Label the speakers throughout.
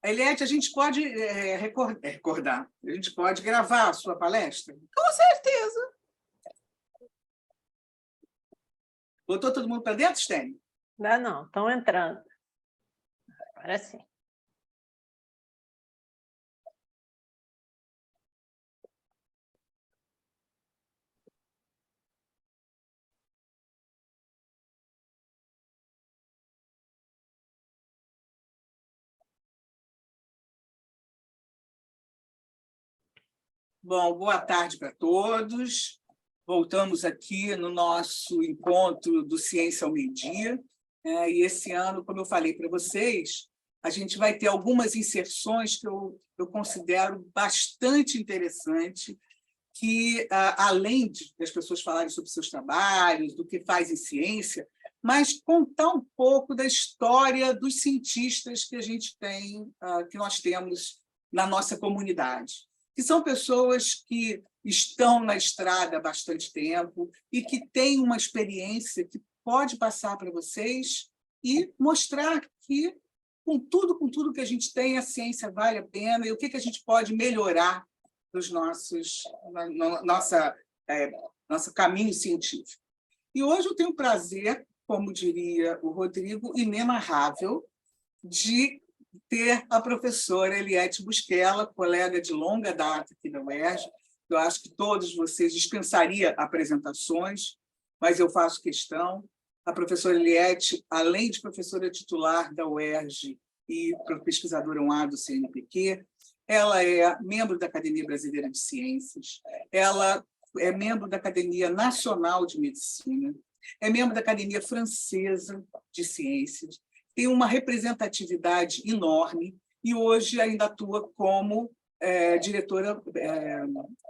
Speaker 1: Eliette, a gente pode recordar, a gente pode gravar a sua palestra?
Speaker 2: Com certeza.
Speaker 1: Botou todo mundo para dentro, Stênio?
Speaker 3: Não, estão entrando. Agora sim.
Speaker 1: Bom, boa tarde para todos. Voltamos aqui no nosso encontro do Ciência ao Meio-Dia. E esse ano, como eu falei para vocês, a gente vai ter algumas inserções que eu considero bastante interessante, que, além das pessoas falarem sobre seus trabalhos, do que faz em ciência, mas contar um pouco da história dos cientistas que a gente tem, que nós temos na nossa comunidade, que são pessoas que estão na estrada há bastante tempo e que têm uma experiência que pode passar para vocês e mostrar que, com tudo que a gente tem, a ciência vale a pena e o que a gente pode melhorar nos nosso caminho científico. E hoje eu tenho o prazer, como diria o Rodrigo, inenarrável, de ter a professora Eliette Busquela, colega de longa data aqui da UERJ. Eu acho que todos vocês dispensaria apresentações, mas eu faço questão. A professora Eliette, além de professora titular da UERJ e pesquisadora 1A do CNPq, ela é membro da Academia Brasileira de Ciências, ela é membro da Academia Nacional de Medicina, é membro da Academia Francesa de Ciências, tem uma representatividade enorme e hoje ainda atua como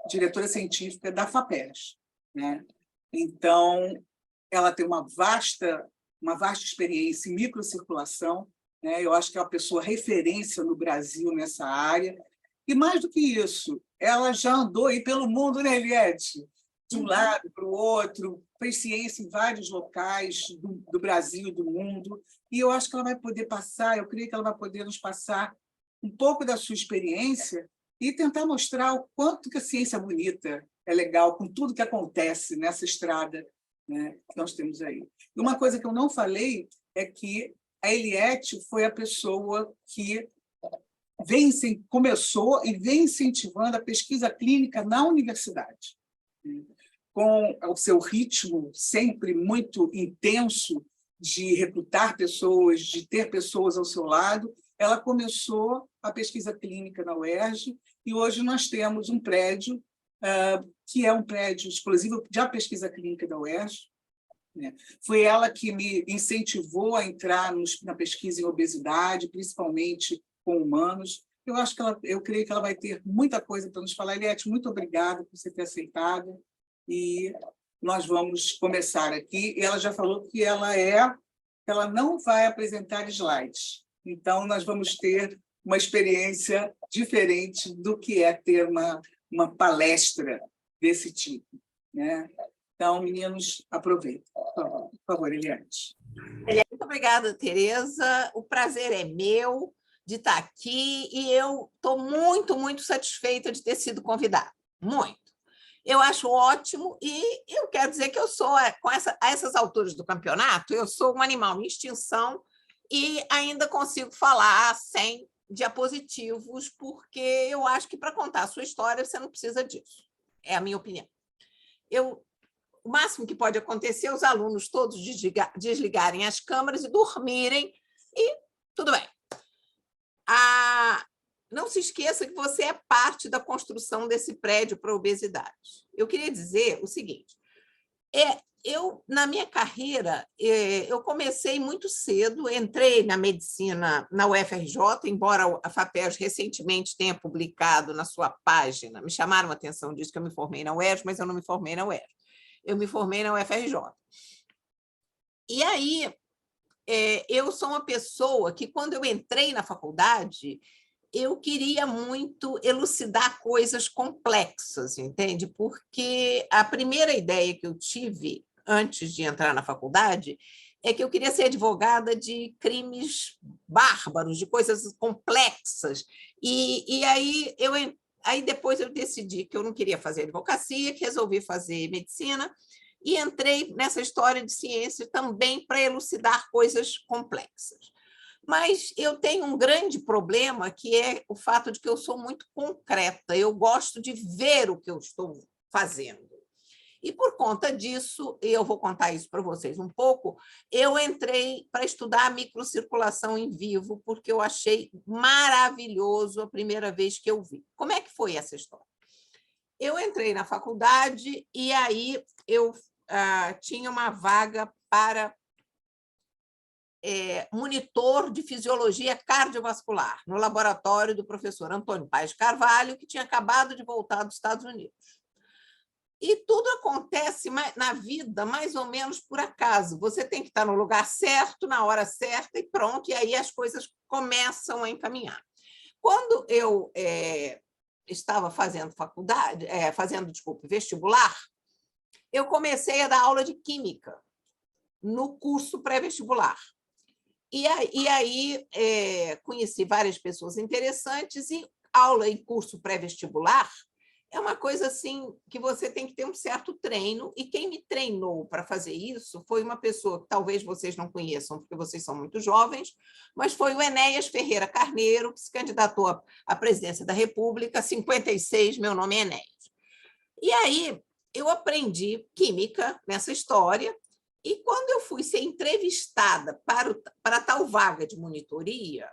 Speaker 1: diretora científica da FAPERJ, né? Então, ela tem uma vasta experiência em microcirculação, né? Eu acho que é uma pessoa referência no Brasil nessa área. E, mais do que isso, ela já andou aí pelo mundo, né, Eliette? De um lado para o outro, fez ciência em vários locais do Brasil e do mundo. E eu acho que ela vai poder passar, eu creio que ela vai poder nos passar um pouco da sua experiência e tentar mostrar o quanto que a ciência é bonita, é legal, com tudo que acontece nessa estrada, né, que nós temos aí. E uma coisa que eu não falei é que a Eliette foi a pessoa que começou e vem incentivando a pesquisa clínica na universidade. Com o seu ritmo sempre muito intenso de recrutar pessoas, de ter pessoas ao seu lado, ela começou a pesquisa clínica na UERJ e hoje nós temos um prédio que é um prédio exclusivo da pesquisa clínica da UERJ. Foi ela que me incentivou a entrar na pesquisa em obesidade, principalmente com humanos. Eu creio que ela vai ter muita coisa para nos falar. Eliette, muito obrigada por você ter aceitado. E nós vamos começar aqui. Ela já falou que ela não vai apresentar slides. Então, nós vamos ter uma experiência diferente do que é ter uma palestra desse tipo, né? Então, meninos, aproveitem. Por favor, Eliette.
Speaker 2: Muito obrigada, Tereza. O prazer é meu de estar aqui e eu estou muito, muito satisfeita de ter sido convidada. Muito. Eu acho ótimo e eu quero dizer que eu sou, a essas alturas do campeonato, eu sou um animal em extinção e ainda consigo falar sem diapositivos, porque eu acho que para contar a sua história você não precisa disso. É a minha opinião. O máximo que pode acontecer é os alunos todos desligarem as câmeras e dormirem e tudo bem. Não se esqueça que você é parte da construção desse prédio para a obesidade. Eu queria dizer o seguinte, na minha carreira, eu comecei muito cedo, entrei na medicina na UFRJ, embora a FAPERJ recentemente tenha publicado na sua página, me chamaram a atenção disso que eu me formei na UERJ, mas eu não me formei na UERJ, eu me formei na UFRJ. E aí, eu sou uma pessoa que, quando eu entrei na faculdade, eu queria muito elucidar coisas complexas, entende? Porque a primeira ideia que eu tive antes de entrar na faculdade é que eu queria ser advogada de crimes bárbaros, de coisas complexas. E aí depois eu decidi que eu não queria fazer advocacia, que resolvi fazer medicina, e entrei nessa história de ciência também para elucidar coisas complexas. Mas eu tenho um grande problema, que é o fato de que eu sou muito concreta, eu gosto de ver o que eu estou fazendo. E, por conta disso, e eu vou contar isso para vocês um pouco, eu entrei para estudar a microcirculação em vivo, porque eu achei maravilhoso a primeira vez que eu vi. Como é que foi essa história? Eu entrei na faculdade e aí eu tinha uma vaga para monitor de fisiologia cardiovascular, no laboratório do professor Antônio Paes Carvalho, que tinha acabado de voltar dos Estados Unidos. E tudo acontece na vida mais ou menos por acaso. Você tem que estar no lugar certo, na hora certa, e pronto, e aí as coisas começam a encaminhar. Quando eu estava fazendo vestibular, eu comecei a dar aula de química no curso pré-vestibular. E aí conheci várias pessoas interessantes, e aula em curso pré-vestibular é uma coisa assim que você tem que ter um certo treino, e quem me treinou para fazer isso foi uma pessoa que talvez vocês não conheçam, porque vocês são muito jovens, mas foi o Enéas Ferreira Carneiro, que se candidatou à presidência da República, 56, meu nome é Enéas. E aí eu aprendi química nessa história, e quando eu fui ser entrevistada para tal vaga de monitoria,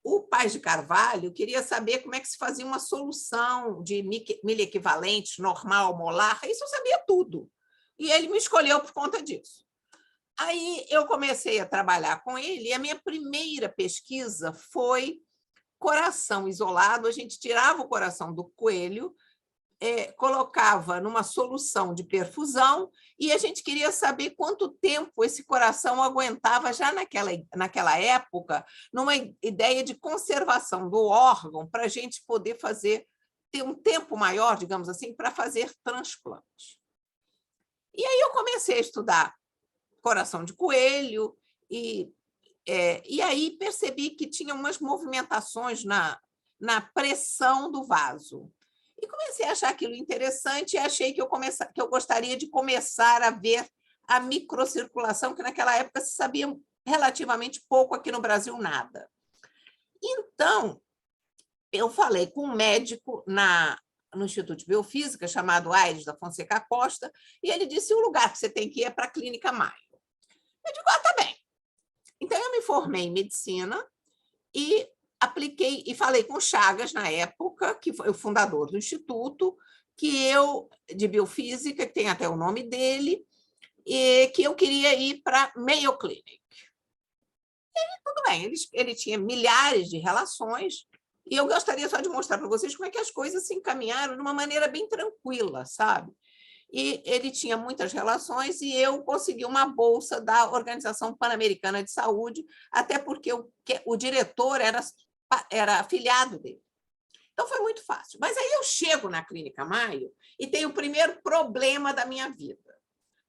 Speaker 2: o Paes de Carvalho queria saber como é que se fazia uma solução de miliequivalentes, normal, molar, isso eu sabia tudo. E ele me escolheu por conta disso. Aí eu comecei a trabalhar com ele, e a minha primeira pesquisa foi coração isolado. A gente tirava o coração do coelho, colocava numa solução de perfusão, e a gente queria saber quanto tempo esse coração aguentava, já naquela época, numa ideia de conservação do órgão, para a gente poder ter um tempo maior, digamos assim, para fazer transplante. E aí eu comecei a estudar coração de coelho, e aí percebi que tinha umas movimentações na pressão do vaso. E comecei a achar aquilo interessante, e achei que eu gostaria de começar a ver a microcirculação, que naquela época se sabia relativamente pouco, aqui no Brasil nada. Então, eu falei com um médico no Instituto de Biofísica, chamado Aires da Fonseca Costa, e ele disse: o lugar que você tem que ir é para a Clínica Maio. Eu digo: tá bem. Então, eu me formei em medicina e apliquei, e falei com o Chagas, na época, que foi o fundador do Instituto, de Biofísica, que tem até o nome dele, e que eu queria ir para a Mayo Clinic. E tudo bem, ele tinha milhares de relações, e eu gostaria só de mostrar para vocês como é que as coisas se encaminharam de uma maneira bem tranquila, sabe? E ele tinha muitas relações, e eu consegui uma bolsa da Organização Pan-Americana de Saúde, até porque o diretor era afiliado dele. Então, foi muito fácil. Mas aí eu chego na Clínica Maio e tenho o primeiro problema da minha vida.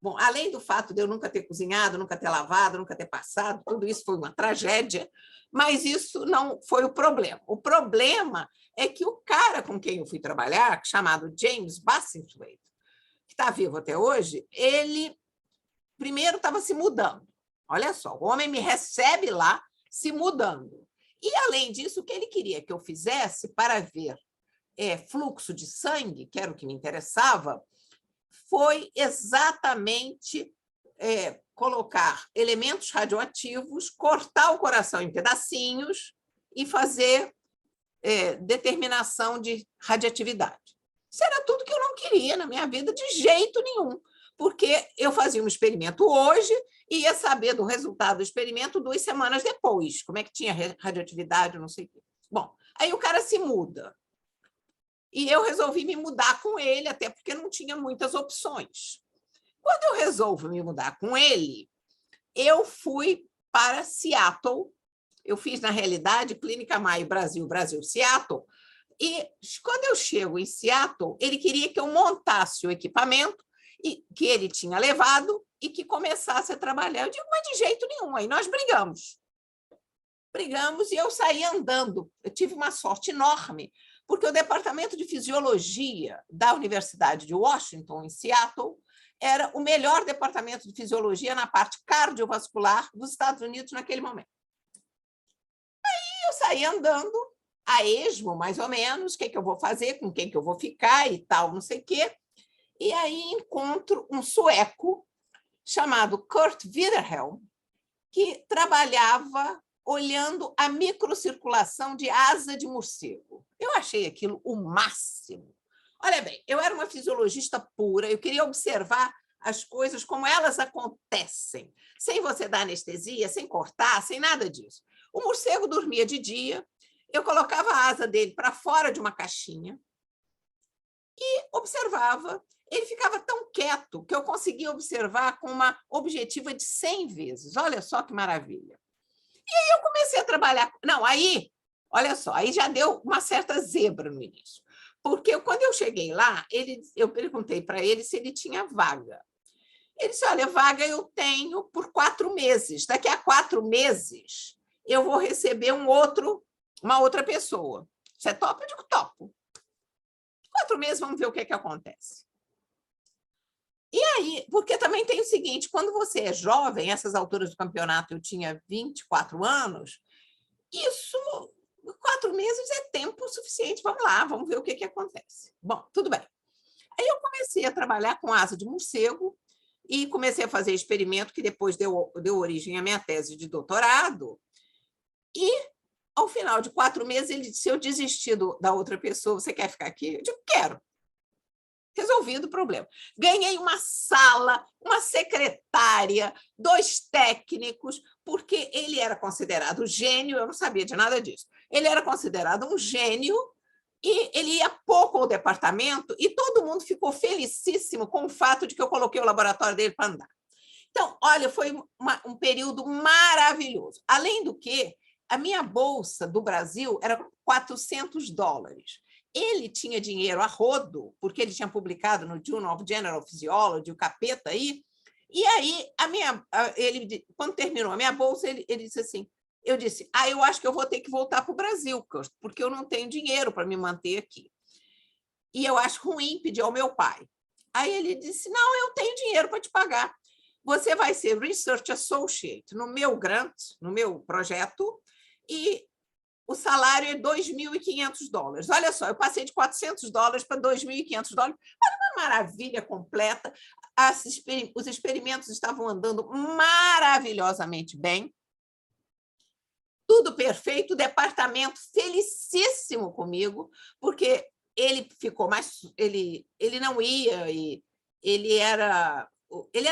Speaker 2: Bom, além do fato de eu nunca ter cozinhado, nunca ter lavado, nunca ter passado, tudo isso foi uma tragédia, mas isso não foi o problema. O problema é que o cara com quem eu fui trabalhar, chamado James Bassingthwaighte, que está vivo até hoje, ele primeiro estava se mudando. Olha só, o homem me recebe lá se mudando. E, além disso, o que ele queria que eu fizesse para ver fluxo de sangue, que era o que me interessava, foi exatamente colocar elementos radioativos, cortar o coração em pedacinhos e fazer determinação de radioatividade. Isso era tudo que eu não queria na minha vida, de jeito nenhum, porque eu fazia um experimento hoje e ia saber do resultado do experimento 2 semanas depois, como é que tinha radioatividade, não sei o quê. Bom, aí o cara se muda. E eu resolvi me mudar com ele, até porque não tinha muitas opções. Quando eu resolvo me mudar com ele, eu fui para Seattle. Eu fiz, na realidade, Clínica Maio Brasil, Seattle. E quando eu chego em Seattle, ele queria que eu montasse o equipamento que ele tinha levado e que começasse a trabalhar. Eu digo: mas de jeito nenhum. Aí nós brigamos. brigamos e eu saí andando. Eu tive uma sorte enorme, porque o Departamento de Fisiologia da Universidade de Washington, em Seattle, era o melhor departamento de fisiologia na parte cardiovascular dos Estados Unidos naquele momento. Aí eu saí andando, a esmo, mais ou menos, o que eu vou fazer, com quem que eu vou ficar e tal, não sei o quê. E aí encontro um sueco chamado Kurt Widerhelm, que trabalhava olhando a microcirculação de asa de morcego. Eu achei aquilo o máximo. Olha bem, eu era uma fisiologista pura, eu queria observar as coisas como elas acontecem, sem você dar anestesia, sem cortar, sem nada disso. O morcego dormia de dia, eu colocava a asa dele para fora de uma caixinha e observava. Ele ficava tão quieto que eu conseguia observar com uma objetiva de 100 vezes. Olha só que maravilha. E aí eu comecei a trabalhar... Não, aí, olha só, aí já deu uma certa zebra no início. Porque quando eu cheguei lá, eu perguntei para ele se ele tinha vaga. Ele disse, olha, vaga eu tenho por 4 meses. Daqui a 4 meses, eu vou receber uma outra pessoa. Você topa? Eu digo, topo. 4 meses, vamos ver o que acontece. E aí, porque também tem o seguinte, quando você é jovem, essas alturas do campeonato eu tinha 24 anos, isso, 4 meses é tempo suficiente, vamos lá, vamos ver o que acontece. Bom, tudo bem. Aí eu comecei a trabalhar com asa de morcego e comecei a fazer experimento que depois deu origem à minha tese de doutorado. E, ao final de 4 meses, ele disse, se eu desistir da outra pessoa, você quer ficar aqui? Eu digo, quero. Resolvido o problema. Ganhei uma sala, uma secretária, 2 técnicos, porque ele era considerado gênio, eu não sabia de nada disso. Ele era considerado um gênio e ele ia pouco ao departamento e todo mundo ficou felicíssimo com o fato de que eu coloquei o laboratório dele para andar. Então, olha, foi um período maravilhoso. Além do que, a minha bolsa do Brasil era $400. Ele tinha dinheiro a rodo, porque ele tinha publicado no Journal of General Physiology, o capeta aí, e aí, quando terminou a minha bolsa, ele disse assim, eu disse, eu acho que eu vou ter que voltar para o Brasil, porque eu não tenho dinheiro para me manter aqui. E eu acho ruim pedir ao meu pai. Aí ele disse, não, eu tenho dinheiro para te pagar. Você vai ser Research Associate no meu grant, no meu projeto, e o salário é $2.500. Olha só, eu passei de $400 para $2.500. Era uma maravilha completa. Os experimentos estavam andando maravilhosamente bem. Tudo perfeito, o departamento felicíssimo comigo, porque ele ficou mais... Ele não ia, e ele era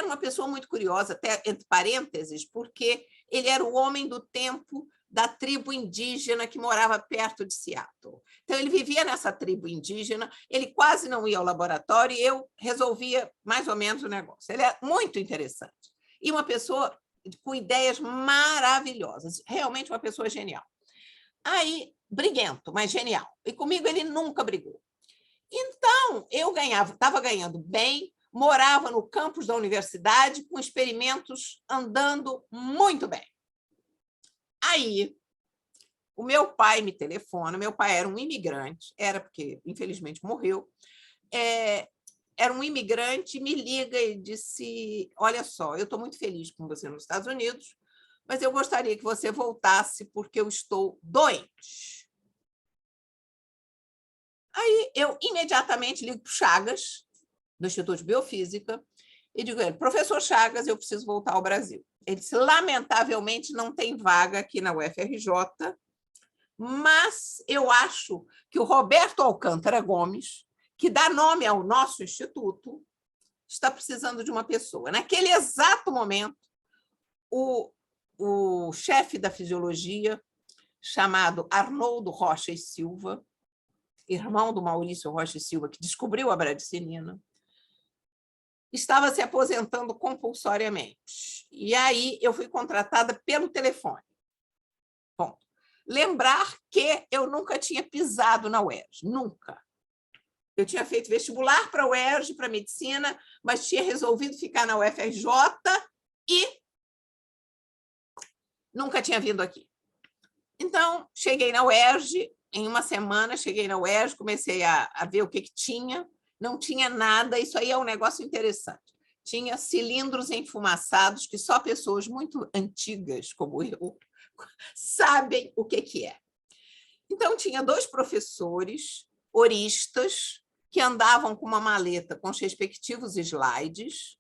Speaker 2: uma pessoa muito curiosa, até entre parênteses, porque ele era o homem do tempo da tribo indígena que morava perto de Seattle. Então, ele vivia nessa tribo indígena, ele quase não ia ao laboratório e eu resolvia mais ou menos o negócio. Ele é muito interessante. E uma pessoa com ideias maravilhosas, realmente uma pessoa genial. Aí, briguento, mas genial. E comigo ele nunca brigou. Então, eu estava ganhando bem, morava no campus da universidade, com experimentos andando muito bem. Aí, o meu pai me telefona, meu pai era um imigrante, era porque, infelizmente, morreu, era um imigrante, me liga e disse, olha só, eu estou muito feliz com você nos Estados Unidos, mas eu gostaria que você voltasse porque eu estou doente. Aí, eu imediatamente ligo para o Chagas, do Instituto de Biofísica, e digo a ele, professor Chagas, eu preciso voltar ao Brasil. Ele disse, lamentavelmente, não tem vaga aqui na UFRJ, mas eu acho que o Roberto Alcântara Gomes, que dá nome ao nosso instituto, está precisando de uma pessoa. Naquele exato momento, o chefe da fisiologia, chamado Arnoldo Rocha e Silva, irmão do Maurício Rocha e Silva, que descobriu a bradicinina, estava se aposentando compulsoriamente. E aí eu fui contratada pelo telefone. Bom, lembrar que eu nunca tinha pisado na UERJ, nunca. Eu tinha feito vestibular para a UERJ, para medicina, mas tinha resolvido ficar na UFRJ e nunca tinha vindo aqui. Então, cheguei na UERJ, em uma semana cheguei na UERJ, comecei a ver o que tinha, não tinha nada, isso aí é um negócio interessante. Tinha cilindros enfumaçados que só pessoas muito antigas, como eu, sabem o que é. Então, tinha 2 professores oristas que andavam com uma maleta com os respectivos slides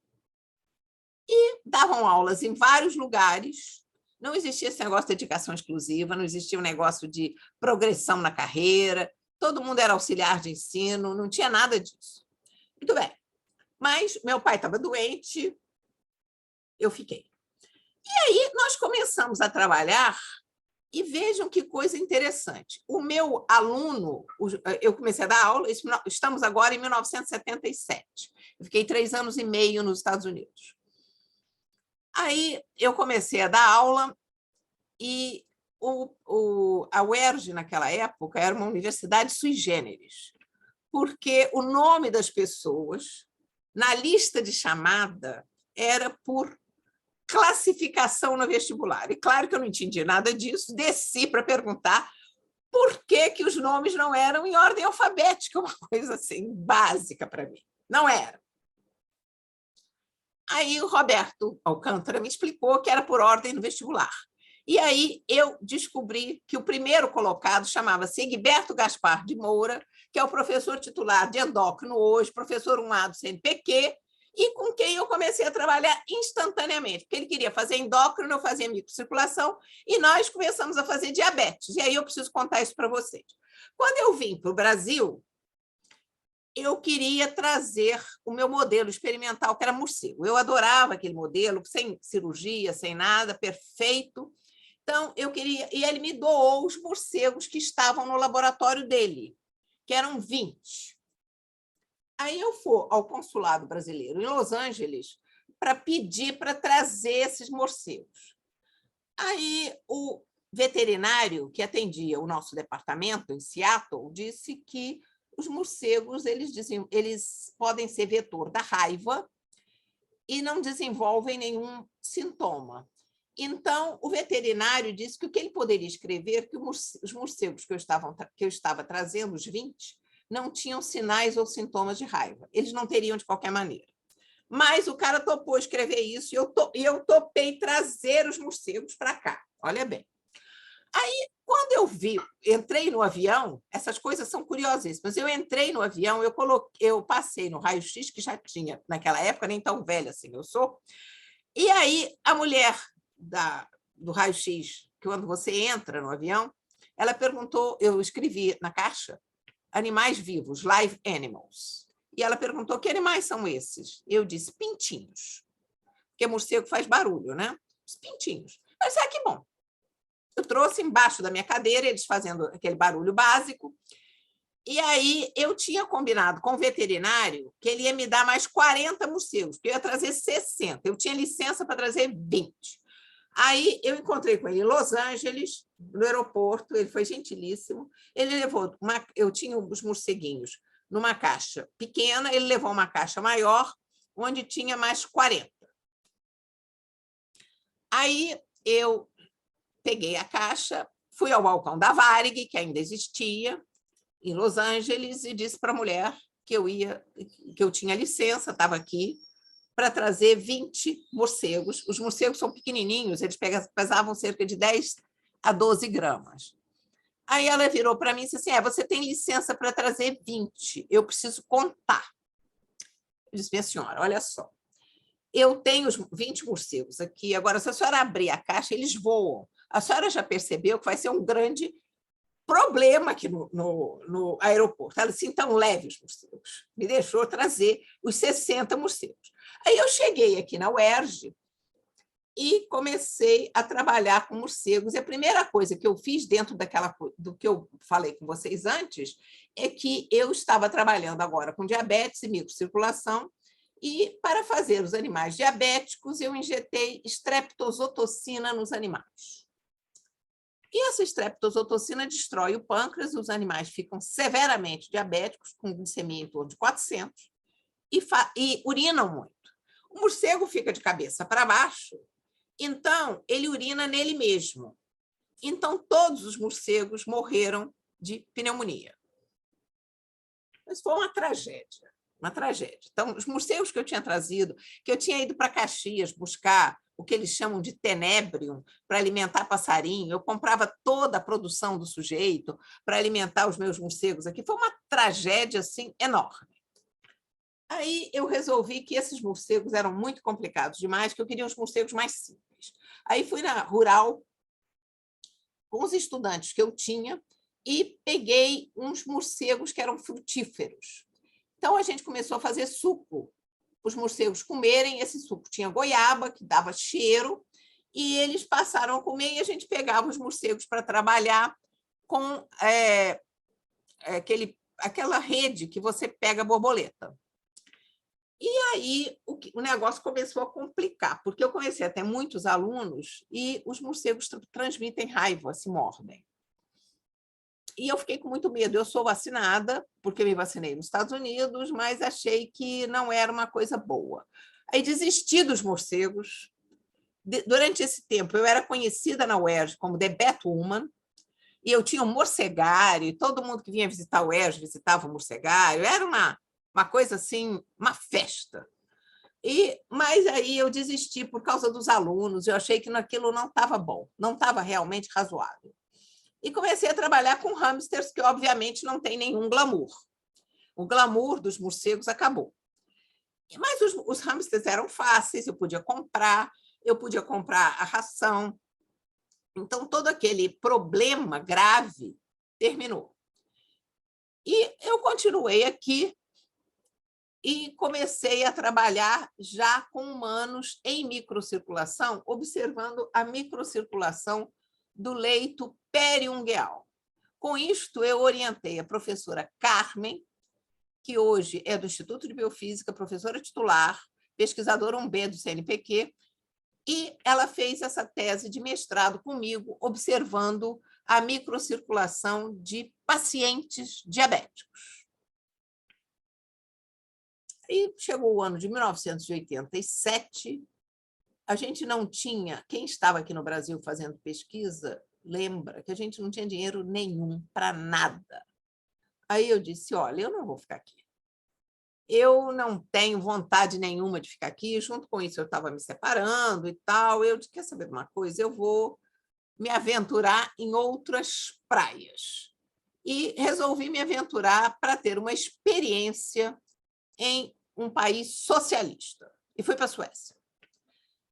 Speaker 2: e davam aulas em vários lugares. Não existia esse negócio de dedicação exclusiva, não existia um negócio de progressão na carreira, todo mundo era auxiliar de ensino, não tinha nada disso. Muito bem. Mas meu pai estava doente, eu fiquei. E aí nós começamos a trabalhar e vejam que coisa interessante. O meu aluno, eu comecei a dar aula, estamos agora em 1977. Eu fiquei 3 anos e meio nos Estados Unidos. Aí eu comecei a dar aula e a UERJ, naquela época, era uma universidade sui generis, porque o nome das pessoas na lista de chamada era por classificação no vestibular. E claro que eu não entendi nada disso, desci para perguntar por que os nomes não eram em ordem alfabética, uma coisa assim básica para mim. Não era. Aí o Roberto Alcântara me explicou que era por ordem no vestibular. E aí eu descobri que o primeiro colocado chamava-se Egberto Gaspar de Moura, que é o professor titular de endócrino hoje, professor 1A do CNPq, e com quem eu comecei a trabalhar instantaneamente, porque ele queria fazer endócrino, eu fazia microcirculação, e nós começamos a fazer diabetes. E aí eu preciso contar isso para vocês. Quando eu vim para o Brasil, eu queria trazer o meu modelo experimental, que era morcego. Eu adorava aquele modelo, sem cirurgia, sem nada, perfeito. Então, eu queria... E ele me doou os morcegos que estavam no laboratório dele, que eram 20. Aí eu fui ao consulado brasileiro em Los Angeles para pedir para trazer esses morcegos. Aí o veterinário que atendia o nosso departamento em Seattle disse que os morcegos eles podem ser vetor da raiva e não desenvolvem nenhum sintoma. Então, o veterinário disse que o que ele poderia escrever que os morcegos que eu estava trazendo, os 20, não tinham sinais ou sintomas de raiva. Eles não teriam de qualquer maneira. Mas o cara topou escrever isso e eu topei trazer os morcegos para cá. Olha bem. Aí, quando entrei no avião, essas coisas são curiosíssimas. Eu entrei no avião, eu passei no raio-x, que já tinha, naquela época, nem tão velha assim eu sou, e aí a mulher do raio-x, que quando você entra no avião, ela perguntou, eu escrevi na caixa, animais vivos, live animals. E ela perguntou, que animais são esses? Eu disse, pintinhos. Porque morcego faz barulho, né? Os pintinhos. Eu disse, que bom. Eu trouxe embaixo da minha cadeira, eles fazendo aquele barulho básico. E aí eu tinha combinado com o veterinário que ele ia me dar mais 40 morcegos, porque eu ia trazer 60. Eu tinha licença para trazer 20. Aí eu encontrei com ele em Los Angeles, no aeroporto, ele foi gentilíssimo. Ele levou eu tinha os morceguinhos numa caixa pequena, ele levou uma caixa maior, onde tinha mais 40. Aí eu peguei a caixa, fui ao balcão da Varig, que ainda existia, em Los Angeles, e disse para a mulher que eu tinha licença, estava aqui, para trazer 20 morcegos. Os morcegos são pequenininhos, eles pesavam cerca de 10 a 12 gramas. Aí ela virou para mim e disse assim, você tem licença para trazer 20, eu preciso contar. Eu disse, minha senhora, olha só, eu tenho os 20 morcegos aqui, agora se a senhora abrir a caixa, eles voam. A senhora já percebeu que vai ser um grande problema aqui no aeroporto. Ela disse, então leve os morcegos. Me deixou trazer os 60 morcegos. Aí eu cheguei aqui na UERJ e comecei a trabalhar com morcegos. E a primeira coisa que eu fiz dentro do que eu falei com vocês antes é que eu estava trabalhando agora com diabetes e microcirculação, e para fazer os animais diabéticos, eu injetei streptozotocina nos animais. E essa streptozotocina destrói o pâncreas, os animais ficam severamente diabéticos, com glicemia em torno de 400, e urinam muito. O morcego fica de cabeça para baixo, então ele urina nele mesmo. Então, todos os morcegos morreram de pneumonia. Mas foi uma tragédia, uma tragédia. Então, os morcegos que eu tinha trazido, que eu tinha ido para Caxias buscar o que eles chamam de tenebrium, para alimentar passarinho, eu comprava toda a produção do sujeito para alimentar os meus morcegos aqui. Foi uma tragédia assim, enorme. Aí eu resolvi que esses morcegos eram muito complicados demais, que eu queria uns morcegos mais simples. Aí fui na Rural com os estudantes que eu tinha e peguei uns morcegos que eram frutíferos. Então, a gente começou a fazer suco, os morcegos comerem. Esse suco tinha goiaba, que dava cheiro, e eles passaram a comer, e a gente pegava os morcegos para trabalhar com aquela rede que você pega borboleta. E aí o negócio começou a complicar, porque eu comecei a ter muitos alunos e os morcegos transmitem raiva, se mordem. E eu fiquei com muito medo. Eu sou vacinada, porque me vacinei nos Estados Unidos, mas achei que não era uma coisa boa. Aí desisti dos morcegos. Durante esse tempo, eu era conhecida na UERJ como The Batwoman, e eu tinha um morcegário, e todo mundo que vinha visitar a UERJ visitava o morcegário. Era uma coisa assim, uma festa. Mas aí eu desisti por causa dos alunos. Eu achei que aquilo não estava bom, não estava realmente razoável. E comecei a trabalhar com hamsters, que obviamente não tem nenhum glamour. O glamour dos morcegos acabou. Mas os hamsters eram fáceis, eu podia comprar a ração. Então, todo aquele problema grave terminou. E eu continuei aqui e comecei a trabalhar já com humanos em microcirculação, observando a microcirculação do leito periungueal. Com isto, eu orientei a professora Carmen, que hoje é do Instituto de Biofísica, professora titular, pesquisadora 1B do CNPq, e ela fez essa tese de mestrado comigo, observando a microcirculação de pacientes diabéticos. E chegou o ano de 1987, a gente não tinha, quem estava aqui no Brasil fazendo pesquisa, lembra que a gente não tinha dinheiro nenhum para nada. Aí eu disse, olha, eu não vou ficar aqui. Eu não tenho vontade nenhuma de ficar aqui. Junto com isso, eu estava me separando e tal. Eu disse, quer saber de uma coisa? Eu vou me aventurar em outras praias. E resolvi me aventurar para ter uma experiência em um país socialista. E fui para a Suécia.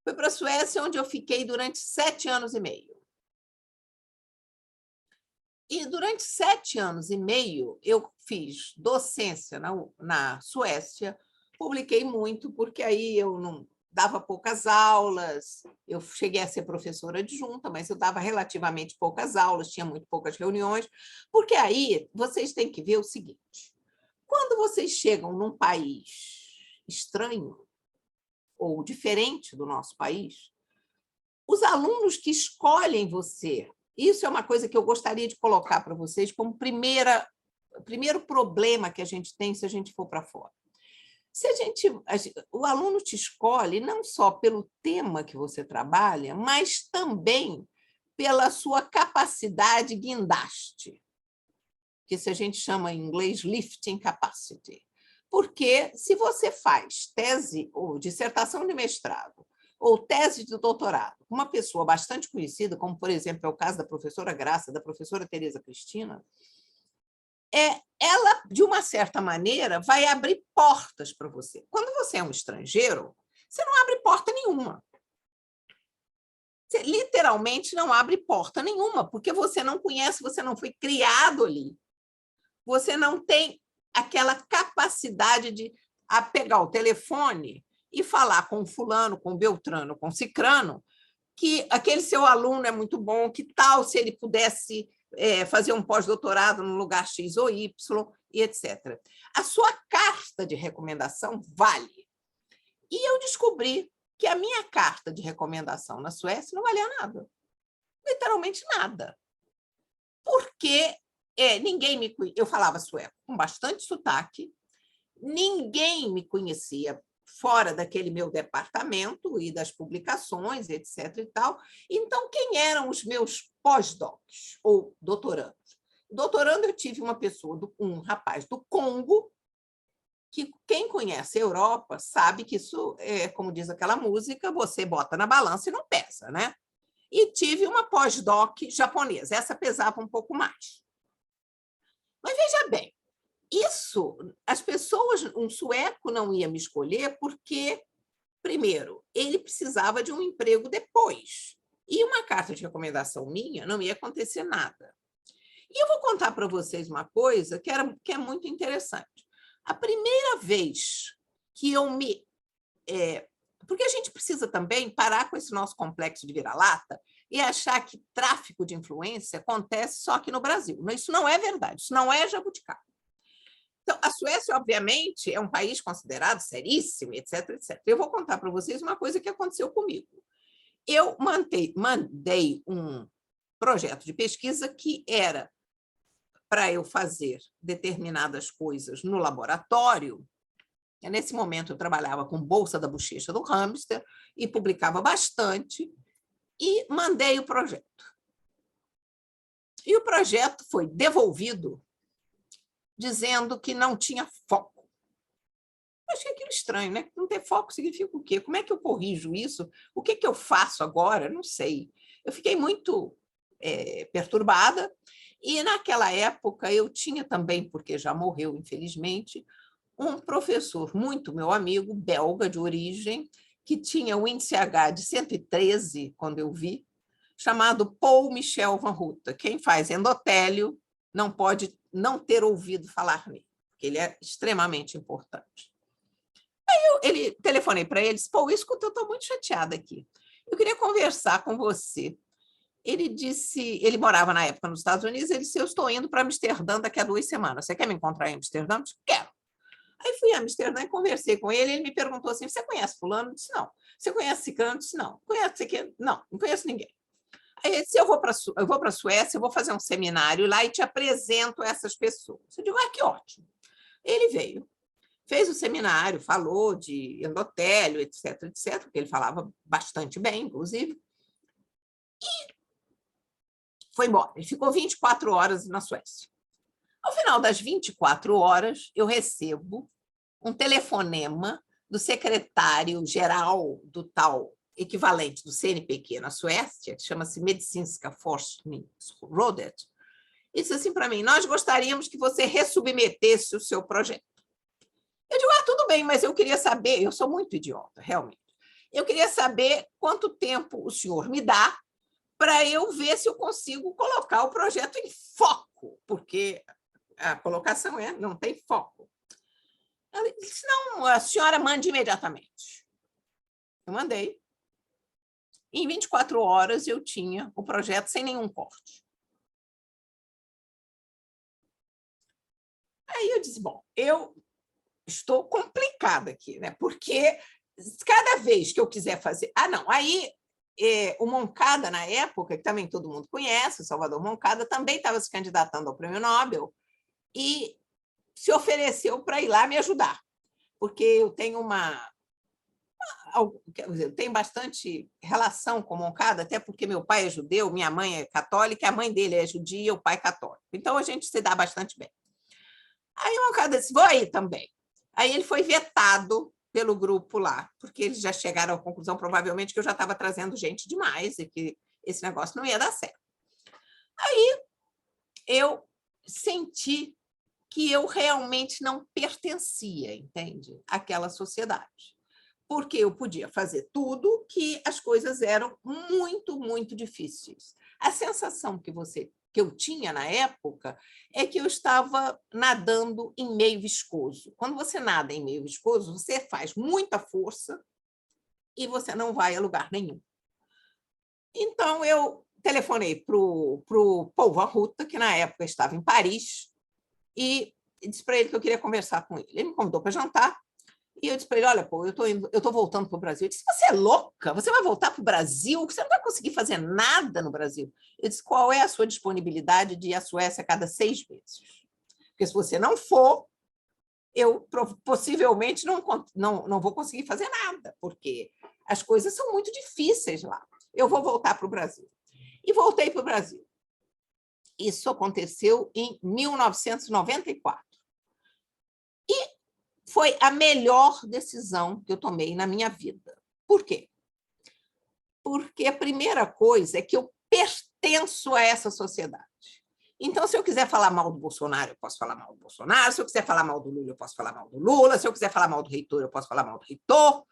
Speaker 2: Fui para a Suécia, onde eu fiquei durante 7 anos e meio. E durante 7 anos e meio, eu fiz docência na Suécia, publiquei muito, porque aí eu não dava poucas aulas, eu cheguei a ser professora adjunta, mas eu dava relativamente poucas aulas, tinha muito poucas reuniões, porque aí vocês têm que ver o seguinte, quando vocês chegam num país estranho, ou diferente do nosso país, os alunos que escolhem você, isso é uma coisa que eu gostaria de colocar para vocês como primeiro problema que a gente tem se a gente for para fora. O aluno te escolhe não só pelo tema que você trabalha, mas também pela sua capacidade guindaste, que se a gente chama em inglês lifting capacity. Porque se você faz tese ou dissertação de mestrado ou tese de doutorado com uma pessoa bastante conhecida, como, por exemplo, é o caso da professora Graça, da professora Tereza Cristina, ela, de uma certa maneira, vai abrir portas para você. Quando você é um estrangeiro, você não abre porta nenhuma. Você literalmente não abre porta nenhuma, porque você não conhece, você não foi criado ali. Você não tem aquela capacidade de pegar o telefone e falar com fulano, com Beltrano, com Cicrano, que aquele seu aluno é muito bom, que tal se ele pudesse fazer um pós-doutorado no lugar X ou Y, e etc. A sua carta de recomendação vale. E eu descobri que a minha carta de recomendação na Suécia não valia nada. Literalmente nada. Porque ninguém eu falava sueco com bastante sotaque, ninguém me conhecia fora daquele meu departamento e das publicações, etc. e tal. Então, quem eram os meus pós-docs ou doutorandos? Doutorando, eu tive uma pessoa, um rapaz do Congo, que quem conhece a Europa sabe que isso é, como diz aquela música, você bota na balança e não pesa, né? E tive uma pós-doc japonesa, essa pesava um pouco mais. Mas veja bem, isso, as pessoas, um sueco não ia me escolher porque, primeiro, ele precisava de um emprego depois. E uma carta de recomendação minha não ia acontecer nada. E eu vou contar para vocês uma coisa que é muito interessante. A primeira vez que eu me... porque a gente precisa também parar com esse nosso complexo de vira-lata e achar que tráfico de influência acontece só aqui no Brasil. Isso não é verdade, isso não é jabuticaba. Então, a Suécia, obviamente, é um país considerado seríssimo, etc, etc. Eu vou contar para vocês uma coisa que aconteceu comigo. Eu mandei um projeto de pesquisa que era para eu fazer determinadas coisas no laboratório. Nesse momento, eu trabalhava com bolsa da bochecha do hamster e publicava bastante, e mandei o projeto. E o projeto foi devolvido dizendo que não tinha foco. Eu achei aquilo estranho, né? Não ter foco significa o quê? Como é que eu corrijo isso? O que eu faço agora? Não sei. Eu fiquei muito perturbada, e naquela época eu tinha também, porque já morreu, infelizmente, um professor muito meu amigo, belga de origem, que tinha o índice H de 113, quando eu vi, chamado Paul Michel Van Ruta. Quem faz endotélio não pode não ter ouvido falar nele, porque ele é extremamente importante. Aí telefonei para ele, disse, Paul, escuta, eu estou muito chateada aqui. Eu queria conversar com você. Ele disse, ele morava na época nos Estados Unidos, ele disse, eu estou indo para Amsterdã daqui a 2 semanas. Você quer me encontrar em Amsterdã? Eu disse, quero. Aí fui a Amsterdã e conversei com ele, ele me perguntou assim, você conhece fulano? Eu disse, não. Você conhece ciclano? Eu disse, não. Conhece aqui? Não, não conheço ninguém. Aí ele disse, eu vou para a Suécia, eu vou fazer um seminário lá e te apresento essas pessoas. Eu digo, que ótimo. Ele veio, fez o seminário, falou de endotélio, etc, etc, porque ele falava bastante bem, inclusive, e foi embora. Ele ficou 24 horas na Suécia. Ao final das 24 horas, eu recebo um telefonema do secretário-geral do tal equivalente do CNPq na Suécia, que chama-se Medicinska Forskningsrådet, e disse assim para mim, nós gostaríamos que você ressubmetesse o seu projeto. Eu digo, tudo bem, mas eu queria saber, eu sou muito idiota, realmente, eu queria saber quanto tempo o senhor me dá para eu ver se eu consigo colocar o projeto em foco, porque a colocação não tem foco. Ele disse, não, a senhora mande imediatamente. Eu mandei. Em 24 horas eu tinha o projeto sem nenhum corte. Aí eu disse, bom, eu estou complicada aqui, né? Porque cada vez que eu quiser fazer... aí o Moncada, na época, que também todo mundo conhece, o Salvador Moncada, também estava se candidatando ao Prêmio Nobel e se ofereceu para ir lá me ajudar, porque eu tenho eu tenho bastante relação com o Moncada, até porque meu pai é judeu, minha mãe é católica, a mãe dele é judia, o pai é católico. Então, a gente se dá bastante bem. Aí o Moncada disse, vou aí também. Aí ele foi vetado pelo grupo lá, porque eles já chegaram à conclusão, provavelmente, que eu já estava trazendo gente demais e que esse negócio não ia dar certo. Aí eu senti que eu realmente não pertencia, entende? Àquela sociedade. Porque eu podia fazer tudo, que as coisas eram muito, muito difíceis. A sensação que eu tinha na época é que eu estava nadando em meio viscoso. Quando você nada em meio viscoso, você faz muita força e você não vai a lugar nenhum. Então, eu telefonei para o Paul Van Ruta, que na época estava em Paris, e disse para ele que eu queria conversar com ele. Ele me convidou para jantar, e eu disse para ele, olha, pô, eu estou voltando para o Brasil. Ele disse, você é louca? Você vai voltar para o Brasil? Você não vai conseguir fazer nada no Brasil. Eu disse, qual é a sua disponibilidade de ir à Suécia a cada 6 meses? Porque se você não for, eu possivelmente não vou conseguir fazer nada, porque as coisas são muito difíceis lá. Eu vou voltar para o Brasil. E voltei para o Brasil. Isso aconteceu em 1994. E foi a melhor decisão que eu tomei na minha vida. Por quê? Porque a primeira coisa é que eu pertenço a essa sociedade. Então, se eu quiser falar mal do Bolsonaro, eu posso falar mal do Bolsonaro. Se eu quiser falar mal do Lula, eu posso falar mal do Lula. Se eu quiser falar mal do reitor, eu posso falar mal do reitor.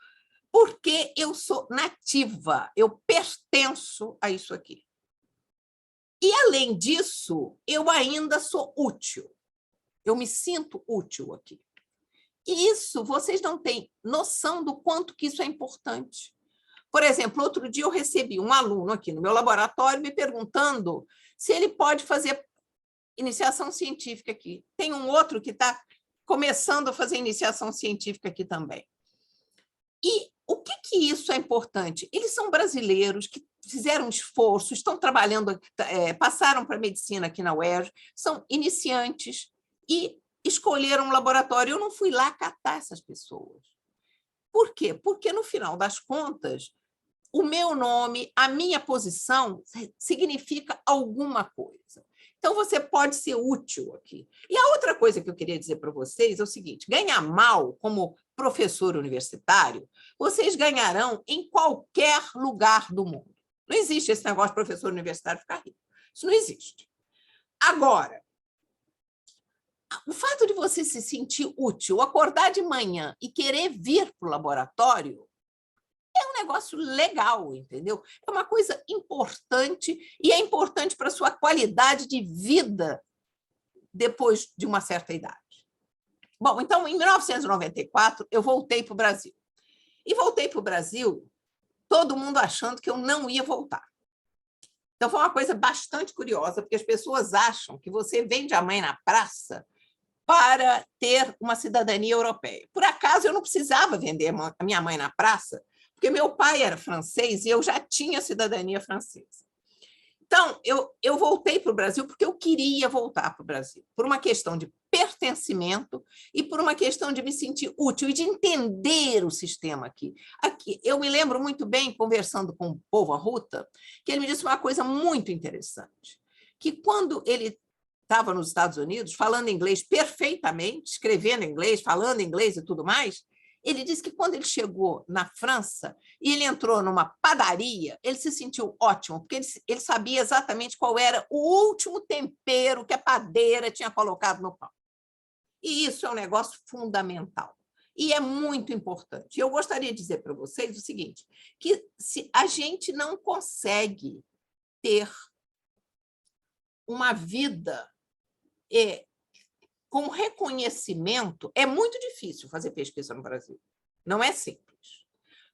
Speaker 2: Porque eu sou nativa, eu pertenço a isso aqui. E, além disso, eu ainda sou útil. Eu me sinto útil aqui. E isso, vocês não têm noção do quanto que isso é importante. Por exemplo, outro dia eu recebi um aluno aqui no meu laboratório me perguntando se ele pode fazer iniciação científica aqui. Tem um outro que está começando a fazer iniciação científica aqui também. E o que isso é importante? Eles são brasileiros que fizeram um esforço, estão trabalhando, passaram para a medicina aqui na UERJ, são iniciantes e escolheram um laboratório. Eu não fui lá catar essas pessoas. Por quê? Porque, no final das contas, o meu nome, a minha posição significa alguma coisa. Então, você pode ser útil aqui. E a outra coisa que eu queria dizer para vocês é o seguinte: ganhar mal como professor universitário, vocês ganharão em qualquer lugar do mundo. Não existe esse negócio de professor universitário ficar rico. Isso não existe. Agora, o fato de você se sentir útil, acordar de manhã e querer vir para o laboratório, é um negócio legal, entendeu? É uma coisa importante e é importante para a sua qualidade de vida depois de uma certa idade. Bom, então, em 1994, eu voltei para o Brasil. E voltei para o Brasil, todo mundo achando que eu não ia voltar. Então, foi uma coisa bastante curiosa, porque as pessoas acham que você vende a mãe na praça para ter uma cidadania europeia. Por acaso, eu não precisava vender a minha mãe na praça, porque meu pai era francês e eu já tinha cidadania francesa. Então, eu voltei para o Brasil porque eu queria voltar para o Brasil, por uma questão de pertencimento e por uma questão de me sentir útil e de entender o sistema aqui. Eu me lembro muito bem, conversando com o Povo Arruda, que ele me disse uma coisa muito interessante, que quando ele estava nos Estados Unidos, falando inglês perfeitamente, escrevendo inglês, falando inglês e tudo mais, ele disse que quando ele chegou na França e ele entrou numa padaria, ele se sentiu ótimo, porque ele sabia exatamente qual era o último tempero que a padeira tinha colocado no pão. E isso é um negócio fundamental. E é muito importante. Eu gostaria de dizer para vocês o seguinte, que se a gente não consegue ter uma vida com reconhecimento, é muito difícil fazer pesquisa no Brasil. Não é simples.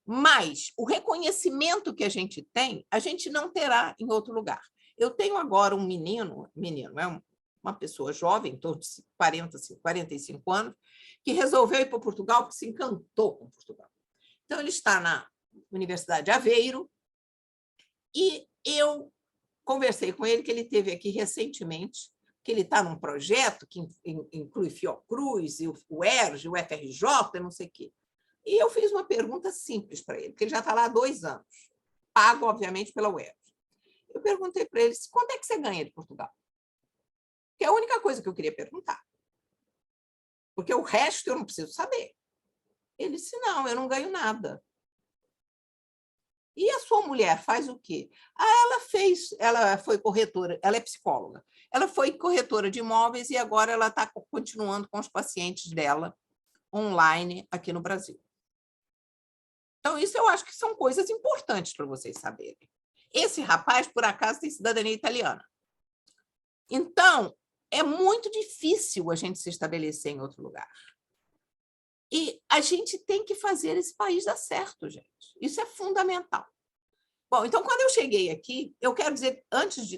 Speaker 2: Mas o reconhecimento que a gente não terá em outro lugar. Eu tenho agora um menino é uma pessoa jovem, em torno de 45 anos, que resolveu ir para Portugal porque se encantou com Portugal. Então, ele está na Universidade de Aveiro e eu conversei com ele, que ele esteve aqui recentemente, que ele está num projeto que inclui Fiocruz, o UERJ, o FRJ, não sei o quê. E eu fiz uma pergunta simples para ele, porque ele já está lá há 2 anos, pago, obviamente, pela UERJ. Eu perguntei para ele, quanto é que você ganha de Portugal? Que é a única coisa que eu queria perguntar. Porque o resto eu não preciso saber. Ele disse, não, eu não ganho nada. E a sua mulher faz o quê? Ela foi corretora, ela é psicóloga. Ela foi corretora de imóveis e agora ela está continuando com os pacientes dela online aqui no Brasil. Então, isso eu acho que são coisas importantes para vocês saberem. Esse rapaz, por acaso, tem cidadania italiana. Então, é muito difícil a gente se estabelecer em outro lugar. E a gente tem que fazer esse país dar certo, gente. Isso é fundamental. Bom, então, quando eu cheguei aqui, eu quero dizer, antes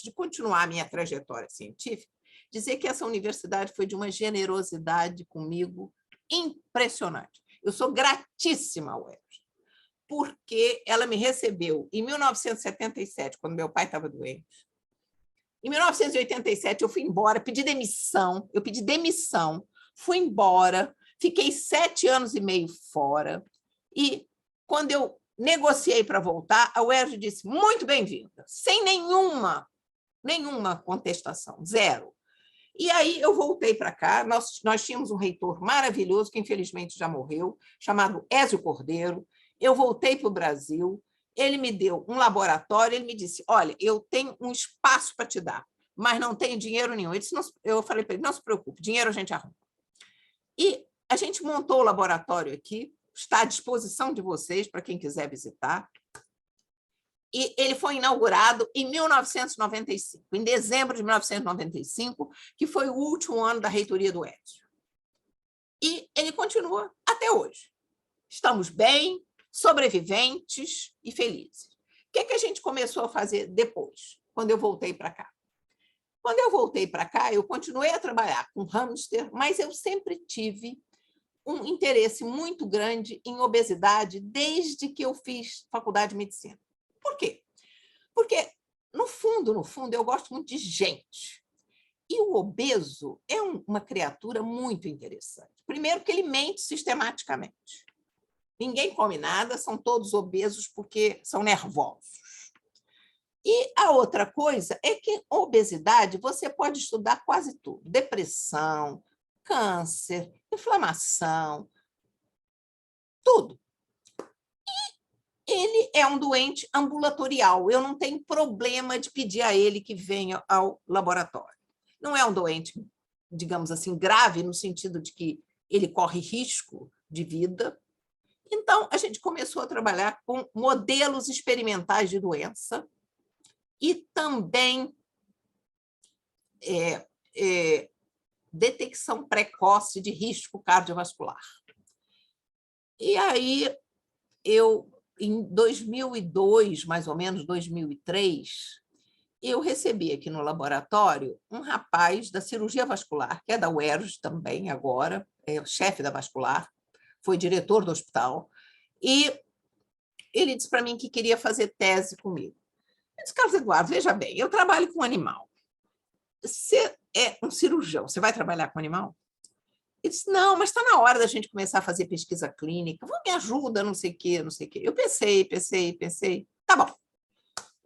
Speaker 2: de continuar a minha trajetória científica, dizer que essa universidade foi de uma generosidade comigo impressionante. Eu sou gratíssima ao UERJ, porque ela me recebeu em 1977, quando meu pai estava doente. Em 1987, eu fui embora, pedi demissão, fui embora, fiquei 7 anos e meio fora, e quando eu negociei para voltar, a UERJ disse, muito bem-vinda, sem nenhuma contestação, zero. E aí eu voltei para cá, nós tínhamos um reitor maravilhoso, que infelizmente já morreu, chamado Ézio Cordeiro. Eu voltei para o Brasil, ele me deu um laboratório, ele me disse, olha, eu tenho um espaço para te dar, mas não tenho dinheiro nenhum. Eu falei para ele, não se preocupe, dinheiro a gente arruma. E a gente montou o laboratório aqui, está à disposição de vocês, para quem quiser visitar. E ele foi inaugurado em 1995, em dezembro de 1995, que foi o último ano da reitoria do Ézio. E ele continua até hoje. Estamos bem, sobreviventes e felizes. O que a gente começou a fazer depois, quando eu voltei para cá? Quando eu voltei para cá, eu continuei a trabalhar com hamster, mas eu sempre tive um interesse muito grande em obesidade desde que eu fiz faculdade de medicina. Por quê? Porque, no fundo, eu gosto muito de gente. E o obeso é uma criatura muito interessante. Primeiro, que ele mente sistematicamente. Ninguém come nada, são todos obesos porque são nervosos. E a outra coisa é que a obesidade você pode estudar quase tudo. Depressão, câncer, inflamação, tudo. Ele é um doente ambulatorial. Eu não tenho problema de pedir a ele que venha ao laboratório. Não é um doente, digamos assim, grave, no sentido de que ele corre risco de vida. Então, a gente começou a trabalhar com modelos experimentais de doença e também detecção precoce de risco cardiovascular. E aí, em 2002, mais ou menos, 2003, eu recebi aqui no laboratório um rapaz da cirurgia vascular, que é da UERJ também agora, é o chefe da vascular, foi diretor do hospital, e ele disse para mim que queria fazer tese comigo. Eu disse, Carlos Eduardo, veja bem, eu trabalho com animal. Você é um cirurgião, você vai trabalhar com animal? Ele disse, não, mas está na hora da gente começar a fazer pesquisa clínica, me ajuda, não sei o quê, não sei o quê. Eu pensei, tá bom.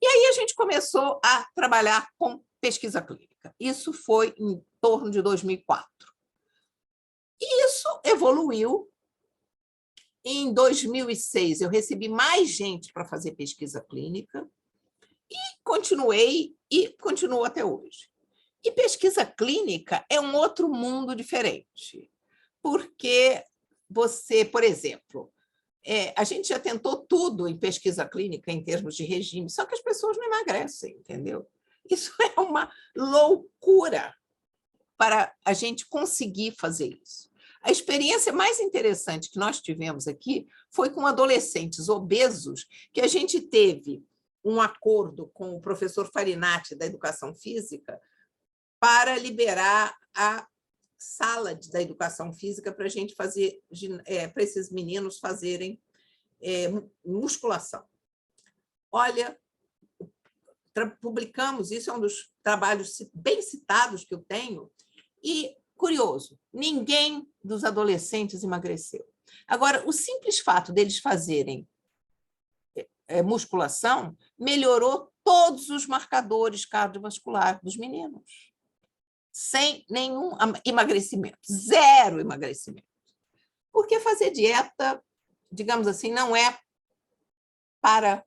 Speaker 2: E aí a gente começou a trabalhar com pesquisa clínica. Isso foi em torno de 2004. E isso evoluiu. Em 2006, eu recebi mais gente para fazer pesquisa clínica e continuei e continuo até hoje. E pesquisa clínica é um outro mundo diferente, porque você, por exemplo, a gente já tentou tudo em pesquisa clínica em termos de regime, só que as pessoas não emagrecem, entendeu? Isso é uma loucura para a gente conseguir fazer isso. A experiência mais interessante que nós tivemos aqui foi com adolescentes obesos, que a gente teve um acordo com o professor Farinati, da Educação Física, para liberar a sala da Educação Física para a gente fazer, para esses meninos fazerem musculação. Olha, publicamos, isso é um dos trabalhos bem citados que eu tenho, e, curioso, ninguém dos adolescentes emagreceu. Agora, o simples fato deles fazerem musculação melhorou todos os marcadores cardiovasculares dos meninos, sem nenhum emagrecimento, zero emagrecimento. Porque fazer dieta, digamos assim, não é para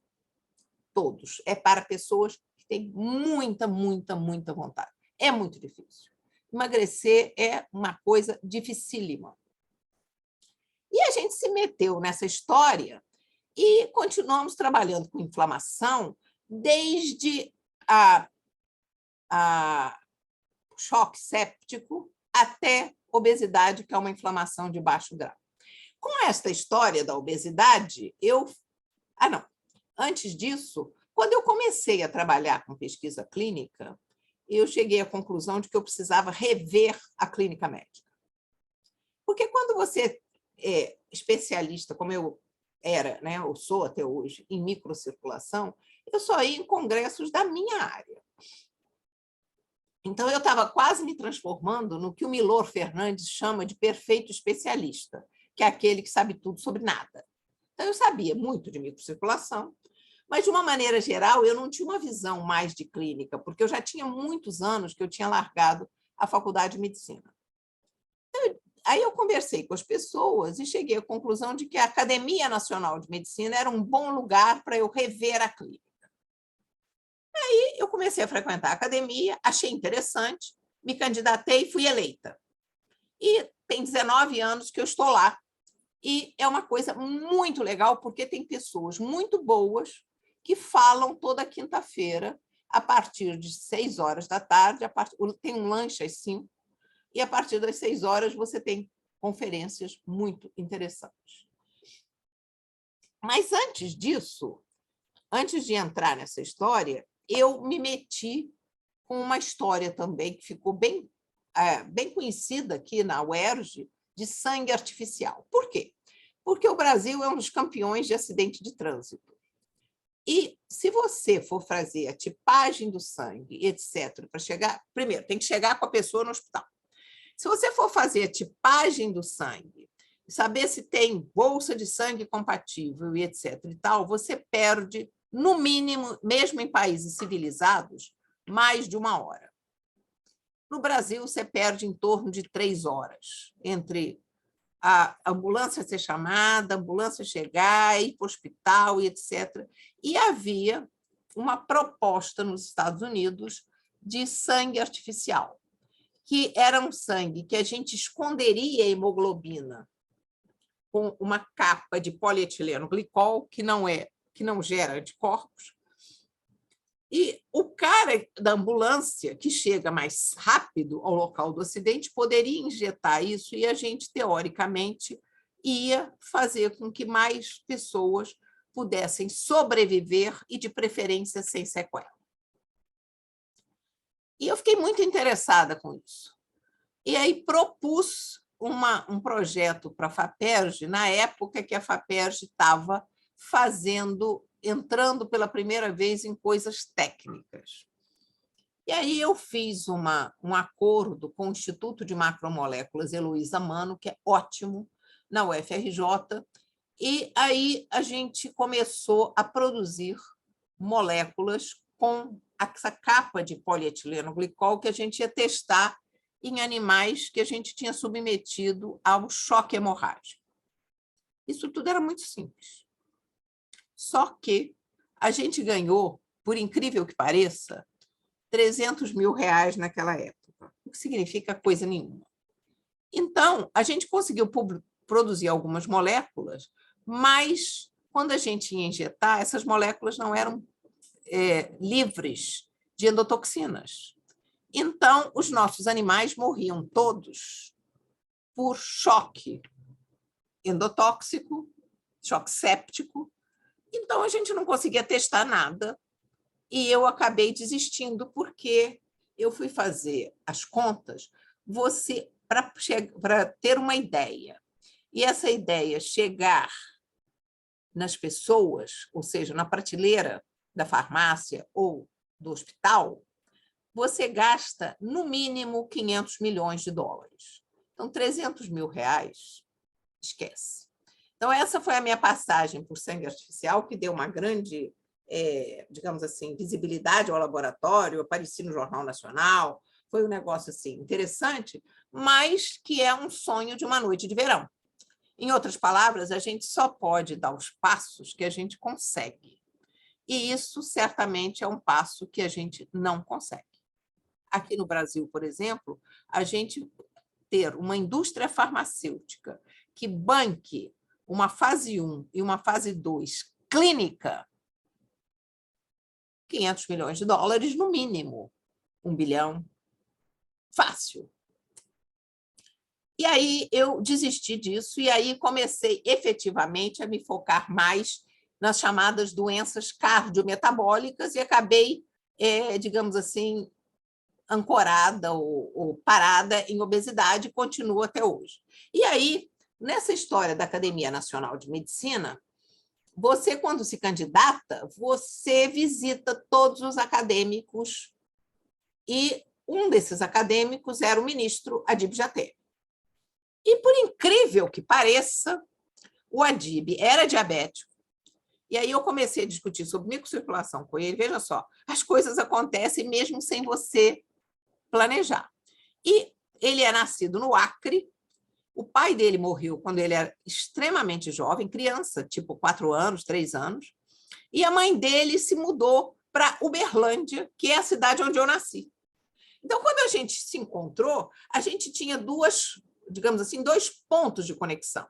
Speaker 2: todos, é para pessoas que têm muita vontade. É muito difícil. Emagrecer é uma coisa dificílima. E a gente se meteu nessa história e continuamos trabalhando com inflamação desde a choque séptico até obesidade, que é uma inflamação de baixo grau. Com esta história da obesidade, antes disso, quando eu comecei a trabalhar com pesquisa clínica, eu cheguei à conclusão de que eu precisava rever a clínica médica. Porque quando você é especialista, como eu era, né, eu sou até hoje, em microcirculação, eu só ia em congressos da minha área. Então, eu estava quase me transformando no que o Milor Fernandes chama de perfeito especialista, que é aquele que sabe tudo sobre nada. Então, eu sabia muito de microcirculação, mas, de uma maneira geral, eu não tinha uma visão mais de clínica, porque eu já tinha muitos anos que eu tinha largado a faculdade de medicina. Então, aí eu conversei com as pessoas e cheguei à conclusão de que a Academia Nacional de Medicina era um bom lugar para eu rever a clínica. Aí eu comecei a frequentar a academia, achei interessante, me candidatei e fui eleita. E tem 19 anos que eu estou lá. E é uma coisa muito legal, porque tem pessoas muito boas que falam toda quinta-feira, a partir de 6 horas da tarde, tem um lanche às 5, e a partir das 6 horas você tem conferências muito interessantes. Mas antes disso, antes de entrar nessa história, eu me meti com uma história também que ficou bem conhecida aqui na UERJ, de sangue artificial. Por quê? Porque o Brasil é um dos campeões de acidente de trânsito. E se você for fazer a tipagem do sangue, etc., para chegar... Primeiro, tem que chegar com a pessoa no hospital. Se você for fazer a tipagem do sangue, saber se tem bolsa de sangue compatível e etc. e tal, você perde, no mínimo, mesmo em países civilizados, mais de 1 hora. No Brasil, você perde em torno de 3 horas, entre a ambulância ser chamada, a ambulância chegar, ir para o hospital e etc. E havia uma proposta nos Estados Unidos de sangue artificial, que era um sangue que a gente esconderia a hemoglobina com uma capa de polietileno glicol, que não gera anticorpos. E o cara da ambulância, que chega mais rápido ao local do acidente, poderia injetar isso e a gente, teoricamente, ia fazer com que mais pessoas pudessem sobreviver e, de preferência, sem sequela. E eu fiquei muito interessada com isso. E aí propus um projeto para a FAPERJ, na época que a FAPERJ estava entrando pela primeira vez em coisas técnicas. E aí eu fiz um acordo com o Instituto de Macromoléculas Heloísa Mano, que é ótimo, na UFRJ, e aí a gente começou a produzir moléculas com essa capa de polietileno glicol que a gente ia testar em animais que a gente tinha submetido ao choque hemorrágico. Isso tudo era muito simples. Só que a gente ganhou, por incrível que pareça, R$300 mil naquela época, o que significa coisa nenhuma. Então, a gente conseguiu produzir algumas moléculas, mas, quando a gente ia injetar, essas moléculas não eram livres de endotoxinas. Então, os nossos animais morriam todos por choque endotóxico, choque séptico. Então, a gente não conseguia testar nada e eu acabei desistindo, porque eu fui fazer as contas para ter uma ideia. E essa ideia chegar nas pessoas, ou seja, na prateleira da farmácia ou do hospital, você gasta, no mínimo, $500 milhões. Então, R$300 mil, esquece. Então, essa foi a minha passagem por sangue artificial, que deu uma grande, digamos assim, visibilidade ao laboratório, eu apareci no Jornal Nacional, foi um negócio assim, interessante, mas que é um sonho de uma noite de verão. Em outras palavras, a gente só pode dar os passos que a gente consegue. E isso, certamente, é um passo que a gente não consegue. Aqui no Brasil, por exemplo, a gente ter uma indústria farmacêutica que banque uma fase 1 e uma fase 2 clínica, $500 milhões, no mínimo, 1 bilhão, fácil. E aí eu desisti disso e aí comecei efetivamente a me focar mais nas chamadas doenças cardiometabólicas e acabei, digamos assim, ancorada ou parada em obesidade e continuo até hoje. E aí, nessa história da Academia Nacional de Medicina, você, quando se candidata, você visita todos os acadêmicos e um desses acadêmicos era o ministro Adib Jateb. E, por incrível que pareça, o Adib era diabético. E aí eu comecei a discutir sobre microcirculação com ele. Veja só, as coisas acontecem mesmo sem você planejar. E ele é nascido no Acre. O pai dele morreu quando ele era extremamente jovem, criança, tipo 4 anos, 3 anos. E a mãe dele se mudou para Uberlândia, que é a cidade onde eu nasci. Então, quando a gente se encontrou, a gente tinha digamos assim, 2 pontos de conexão.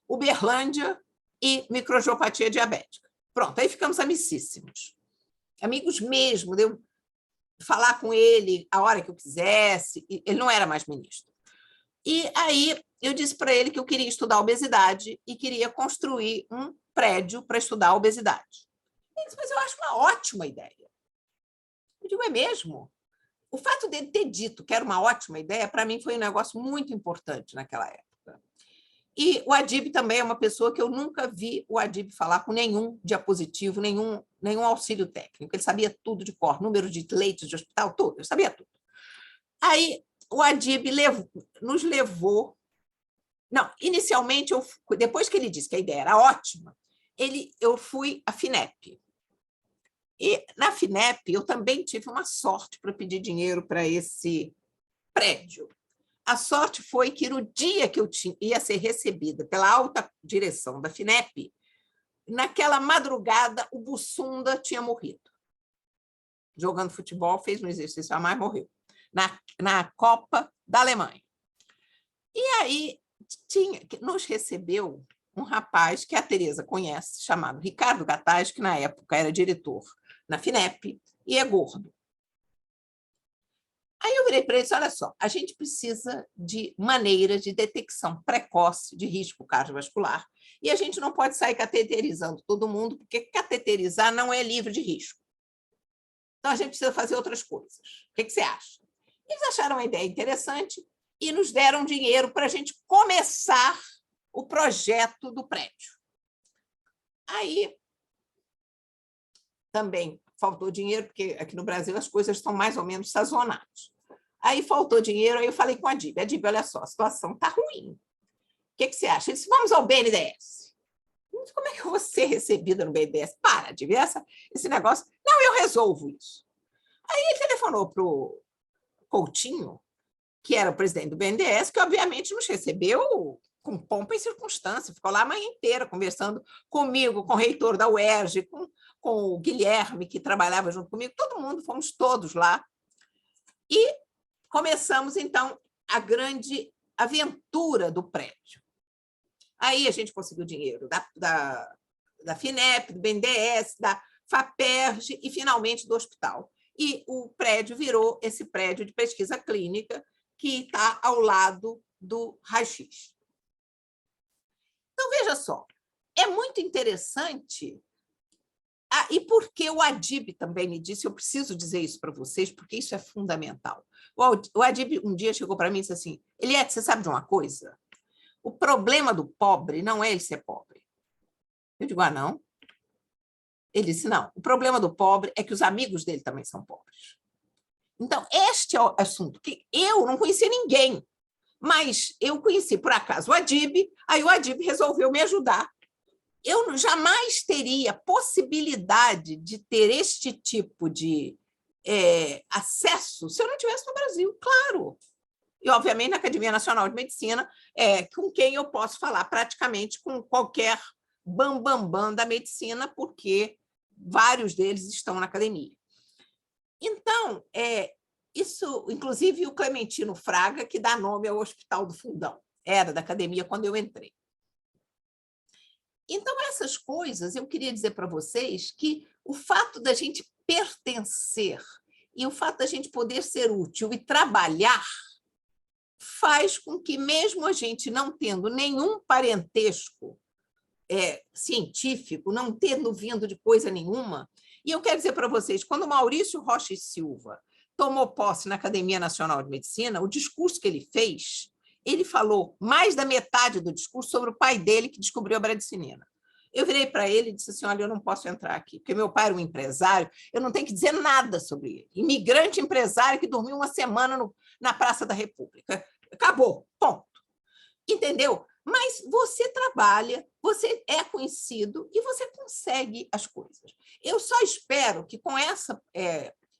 Speaker 2: Uberlândia e microangiopatia diabética. Pronto, aí ficamos amicíssimos. Amigos mesmo, de eu falar com ele a hora que eu quisesse. Ele não era mais ministro. E aí eu disse para ele que eu queria estudar obesidade e queria construir um prédio para estudar a obesidade. Ele disse, mas eu acho uma ótima ideia. Eu digo, é mesmo? O fato dele ter dito que era uma ótima ideia, para mim, foi um negócio muito importante naquela época. E o Adib também é uma pessoa que eu nunca vi o Adib falar com nenhum diapositivo, nenhum auxílio técnico. Ele sabia tudo de cor, número de leitos de hospital, tudo, ele sabia tudo. Aí o Adib nos levou... Não, inicialmente, depois que ele disse que a ideia era ótima, eu fui à FINEP. E na FINEP eu também tive uma sorte para pedir dinheiro para esse prédio. A sorte foi que no dia que eu ia ser recebida pela alta direção da FINEP, naquela madrugada o Bussunda tinha morrido. Jogando futebol, fez um exercício a mais, morreu. Na Copa da Alemanha. E aí nos recebeu um rapaz que a Tereza conhece, chamado Ricardo Gataz, que na época era diretor na FINEP, e é gordo. Aí eu virei para ele e disse, olha só, a gente precisa de maneiras de detecção precoce de risco cardiovascular e a gente não pode sair cateterizando todo mundo, porque cateterizar não é livre de risco. Então, a gente precisa fazer outras coisas. O que você acha? Eles acharam uma ideia interessante e nos deram dinheiro para a gente começar o projeto do prédio. Aí, também faltou dinheiro, porque aqui no Brasil as coisas estão mais ou menos sazonais. Aí faltou dinheiro, aí eu falei com a Adib. Adib, olha só, a situação está ruim. O que você acha? Ele disse, vamos ao BNDES. Eu disse, como é que eu vou ser recebida no BNDES? Para, Adib, esse negócio... Não, eu resolvo isso. Aí ele telefonou para o Coutinho, que era o presidente do BNDES, que obviamente nos recebeu com pompa e circunstância, ficou lá a manhã inteira conversando comigo, com o reitor da UERJ, com o Guilherme, que trabalhava junto comigo, todo mundo, fomos todos lá. E começamos, então, a grande aventura do prédio. Aí a gente conseguiu dinheiro da FINEP, do BNDES, da FAPERJ e, finalmente, do hospital. E o prédio virou esse prédio de pesquisa clínica que está ao lado do raio-x. Então, veja só, é muito interessante. E porque o Adib também me disse, eu preciso dizer isso para vocês, porque isso é fundamental. O Adib um dia chegou para mim e disse assim, Eliette, você sabe de uma coisa? O problema do pobre não é ele ser pobre. Eu digo, não? Ele disse, não, o problema do pobre é que os amigos dele também são pobres. Então, este é o assunto que eu não conhecia ninguém, mas eu conheci, por acaso, o Adib, aí o Adib resolveu me ajudar. Eu jamais teria possibilidade de ter este tipo de acesso se eu não estivesse no Brasil, claro. E, obviamente, na Academia Nacional de Medicina, com quem eu posso falar praticamente com qualquer bambambam da medicina, porque vários deles estão na academia. Então, isso, inclusive, o Clementino Fraga, que dá nome ao Hospital do Fundão, era da academia quando eu entrei. Então, essas coisas, eu queria dizer para vocês que o fato da gente pertencer e o fato da gente poder ser útil e trabalhar faz com que, mesmo a gente não tendo nenhum parentesco científico, não tendo vindo de coisa nenhuma, e eu quero dizer para vocês, quando Maurício Rocha e Silva tomou posse na Academia Nacional de Medicina, o discurso que ele fez, ele falou mais da metade do discurso sobre o pai dele que descobriu a bradicinina. Eu virei para ele e disse assim, olha, eu não posso entrar aqui, porque meu pai era um empresário, eu não tenho que dizer nada sobre ele. Imigrante empresário que dormiu uma semana na Praça da República. Acabou, ponto. Entendeu? Mas você trabalha, você é conhecido e você consegue as coisas. Eu só espero que com essa...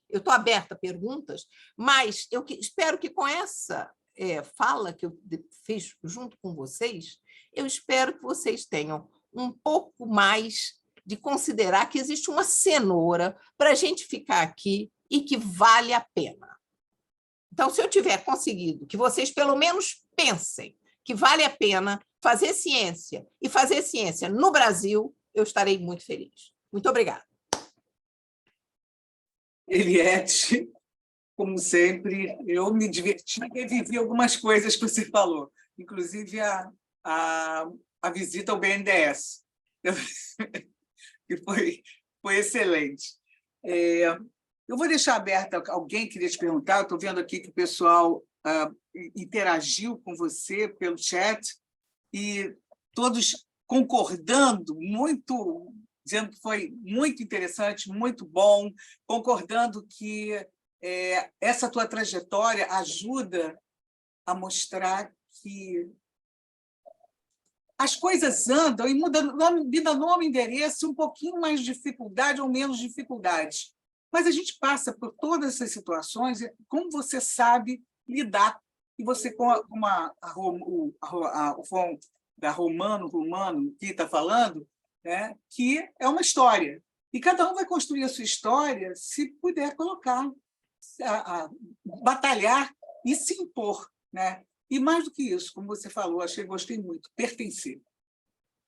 Speaker 2: eu estou aberta a perguntas, mas eu espero que com essa fala que eu fiz junto com vocês, eu espero que vocês tenham um pouco mais de considerar que existe uma cenoura para a gente ficar aqui e que vale a pena. Então, se eu tiver conseguido que vocês pelo menos pensem que vale a pena fazer ciência e fazer ciência no Brasil, eu estarei muito feliz. Muito obrigada.
Speaker 1: Eliette, como sempre, eu me diverti e revivi algumas coisas que você falou, inclusive a visita ao BNDES, que foi excelente. Eu vou deixar aberta, alguém queria te perguntar, eu estou vendo aqui que o pessoal interagiu com você pelo chat, e todos concordando muito, dizendo que foi muito interessante, muito bom, concordando que essa tua trajetória ajuda a mostrar que as coisas andam e mudam, vida nome, endereço, um pouquinho mais de dificuldade ou menos dificuldade. Mas a gente passa por todas essas situações, e como você sabe lidar, e você, com o Fon da Romano, que está falando, né, que é uma história. E cada um vai construir a sua história se puder colocar, batalhar e se impor, né? E mais do que isso, como você falou, gostei muito, pertencer.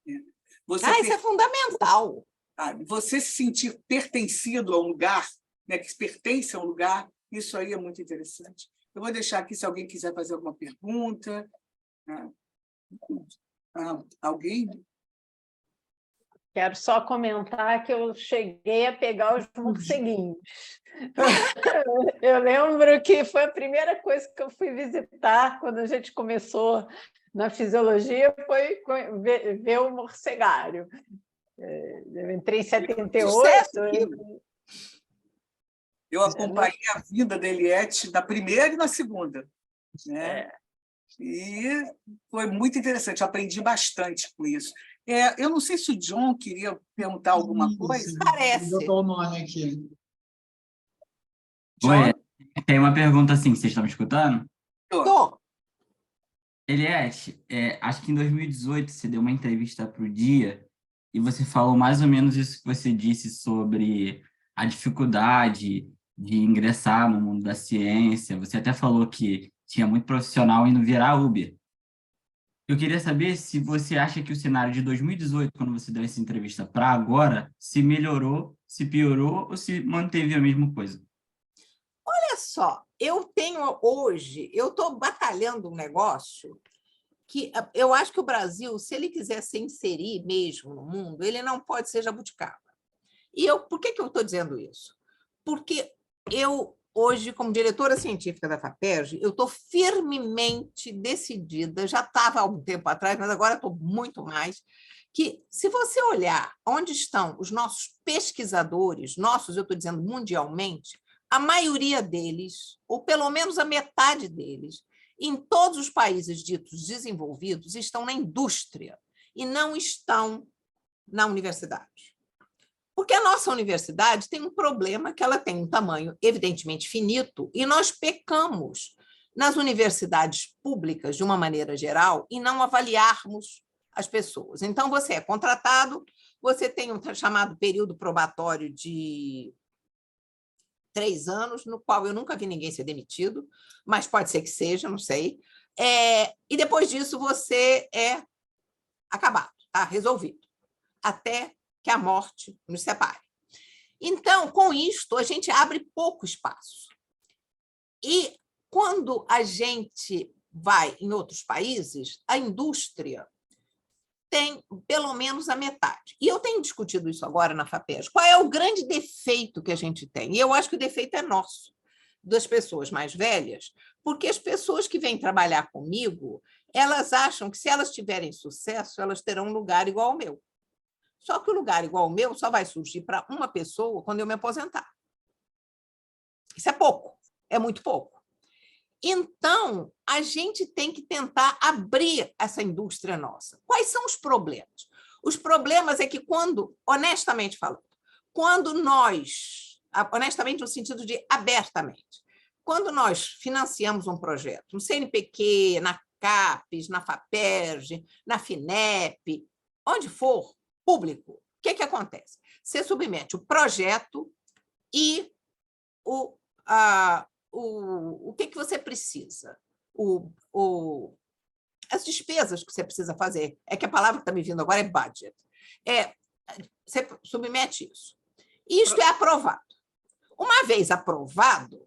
Speaker 2: Isso é fundamental.
Speaker 1: Você se sentir pertencido a um lugar, né, que pertence a um lugar, isso aí é muito interessante. Eu vou deixar aqui, se alguém quiser fazer alguma pergunta. Alguém?
Speaker 3: Quero só comentar que eu cheguei a pegar os morceguinhos. Eu lembro que foi a primeira coisa que eu fui visitar quando a gente começou na fisiologia, foi ver o morcegário. Eu entrei em 78.
Speaker 1: Eu acompanhei a vida da Eliette na primeira e na segunda, né? E foi muito interessante, eu aprendi bastante com isso. Eu não sei se o John queria perguntar alguma coisa.
Speaker 2: Parece.
Speaker 4: Botou o nome aqui.
Speaker 1: John?
Speaker 5: Oi, tem uma pergunta assim, vocês estão me escutando?
Speaker 2: Tô.
Speaker 5: Eliette, acho que em 2018 você deu uma entrevista para o Dia e você falou mais ou menos isso que você disse sobre a dificuldade de ingressar no mundo da ciência. Você até falou que tinha muito profissional indo virar Uber. Eu queria saber se você acha que o cenário de 2018, quando você deu essa entrevista, para agora, se melhorou, se piorou ou se manteve a mesma coisa?
Speaker 2: Olha só, eu estou batalhando um negócio que eu acho que o Brasil, se ele quiser se inserir mesmo no mundo, ele não pode ser jabuticaba. Por que eu estou dizendo isso? Porque eu, hoje, como diretora científica da FAPERJ, eu estou firmemente decidida, já estava há algum tempo atrás, mas agora estou muito mais, que se você olhar onde estão os nossos pesquisadores, eu estou dizendo mundialmente, a maioria deles, ou pelo menos a metade deles, em todos os países ditos desenvolvidos, estão na indústria e não estão na universidade. Porque a nossa universidade tem um problema que ela tem um tamanho evidentemente finito e nós pecamos nas universidades públicas, de uma maneira geral, em não avaliarmos as pessoas. Então, você é contratado, você tem um chamado período probatório de 3 anos, no qual eu nunca vi ninguém ser demitido, mas pode ser que seja, não sei. E depois disso você é acabado, tá? Resolvido, até que a morte nos separe. Então, com isto, a gente abre pouco espaço. E quando a gente vai em outros países, a indústria tem pelo menos a metade. E eu tenho discutido isso agora na FAPERJ. Qual é o grande defeito que a gente tem? E eu acho que o defeito é nosso, das pessoas mais velhas, porque as pessoas que vêm trabalhar comigo, elas acham que se elas tiverem sucesso, elas terão um lugar igual ao meu. Só que o lugar igual ao meu só vai surgir para uma pessoa quando eu me aposentar. Isso é pouco, é muito pouco. Então, a gente tem que tentar abrir essa indústria nossa. Quais são os problemas? Os problemas é que quando, honestamente falando, quando nós, honestamente no sentido de abertamente, quando nós financiamos um projeto, no CNPq, na CAPES, na FAPERJ, na FINEP, onde for público, o que acontece? Você submete o projeto e o que você precisa, as despesas que você precisa fazer, é que a palavra que está me vindo agora é budget. Você submete isso. Isto é aprovado. Uma vez aprovado,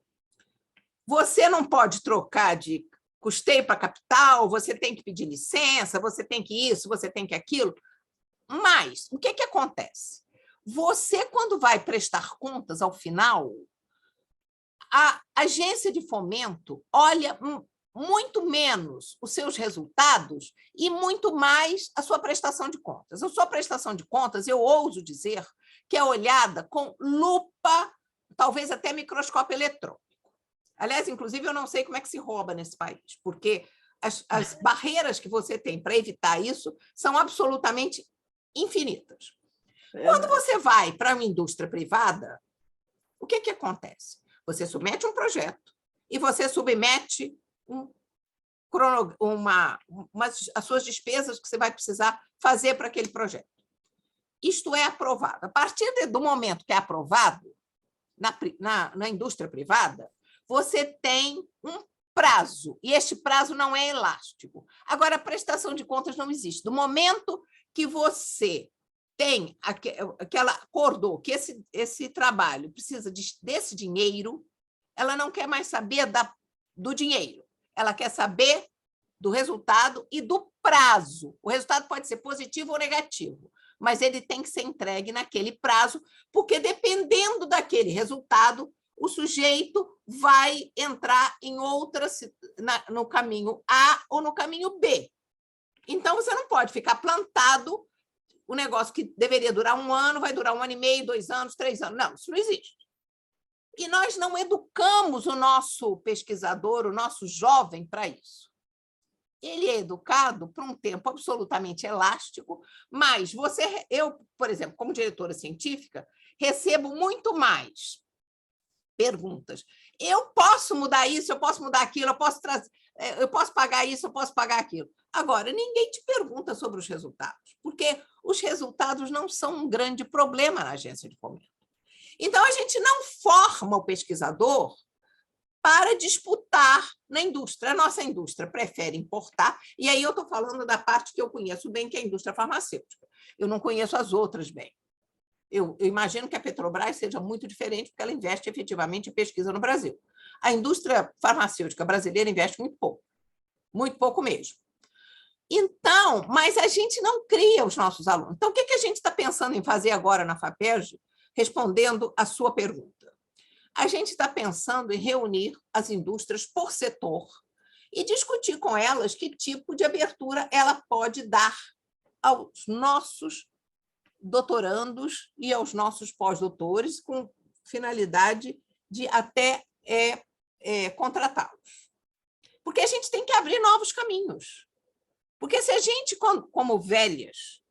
Speaker 2: você não pode trocar de custeio para capital, você tem que pedir licença, você tem que isso, você tem que aquilo. Mas o que acontece? Você, quando vai prestar contas ao final, a agência de fomento olha muito menos os seus resultados e muito mais a sua prestação de contas. A sua prestação de contas, eu ouso dizer, que é olhada com lupa, talvez até microscópio eletrônico. Aliás, inclusive, eu não sei como é que se rouba nesse país, porque as barreiras que você tem para evitar isso são absolutamente infinitas. Quando você vai para uma indústria privada, o que acontece? Você submete um projeto e você submete as suas despesas que você vai precisar fazer para aquele projeto. Isto é aprovado. A partir do momento que é aprovado, na indústria privada, você tem um prazo, e este prazo não é elástico. Agora, a prestação de contas não existe. Do momento que você acordou que esse trabalho precisa desse dinheiro, ela não quer mais saber do dinheiro, ela quer saber do resultado e do prazo. O resultado pode ser positivo ou negativo, mas ele tem que ser entregue naquele prazo, porque dependendo daquele resultado, o sujeito vai entrar em no caminho A ou no caminho B. Então, você não pode ficar plantado o negócio que deveria durar 1 ano, vai durar 1 ano e meio, 2 anos, 3 anos. Não, isso não existe. E nós não educamos o nosso pesquisador, o nosso jovem, para isso. Ele é educado por um tempo absolutamente elástico, mas eu, por exemplo, como diretora científica, recebo muito mais perguntas. Eu posso mudar isso, eu posso mudar aquilo, eu posso pagar isso, eu posso pagar aquilo. Agora, ninguém te pergunta sobre os resultados, porque os resultados não são um grande problema na agência de fomento. Então, a gente não forma o pesquisador para disputar na indústria. A nossa indústria prefere importar, e aí eu estou falando da parte que eu conheço bem, que é a indústria farmacêutica. Eu não conheço as outras bem. Eu imagino que a Petrobras seja muito diferente, porque ela investe efetivamente em pesquisa no Brasil. A indústria farmacêutica brasileira investe muito pouco mesmo. Então, mas a gente não cria os nossos alunos. Então, o que a gente está pensando em fazer agora na FAPERJ, respondendo a sua pergunta? A gente está pensando em reunir as indústrias por setor e discutir com elas que tipo de abertura ela pode dar aos nossos doutorandos e aos nossos pós-doutores, com finalidade de até contratá-los. Porque a gente tem que abrir novos caminhos. Porque se a gente, como velhas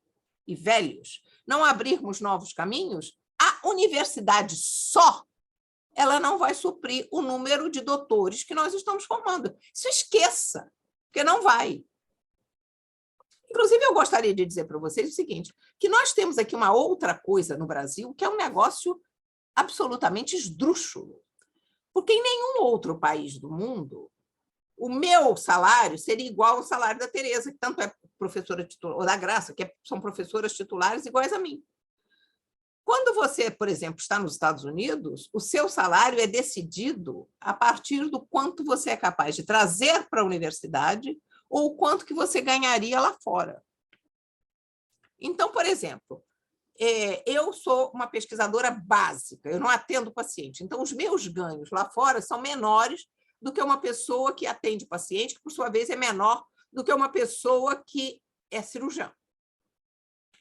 Speaker 2: e velhos, não abrirmos novos caminhos, a universidade só ela não vai suprir o número de doutores que nós estamos formando. Isso esqueça, porque não vai. Inclusive, eu gostaria de dizer para vocês o seguinte, que nós temos aqui uma outra coisa no Brasil, que é um negócio absolutamente esdrúxulo, porque em nenhum outro país do mundo o meu salário seria igual ao salário da Tereza, que tanto é professora titular, ou da Graça, que são professoras titulares iguais a mim. Quando você, por exemplo, está nos Estados Unidos, o seu salário é decidido a partir do quanto você é capaz de trazer para a universidade ou o quanto que você ganharia lá fora. Então, por exemplo, eu sou uma pesquisadora básica, eu não atendo paciente, então os meus ganhos lá fora são menores do que uma pessoa que atende paciente, que, por sua vez, é menor do que uma pessoa que é cirurgião.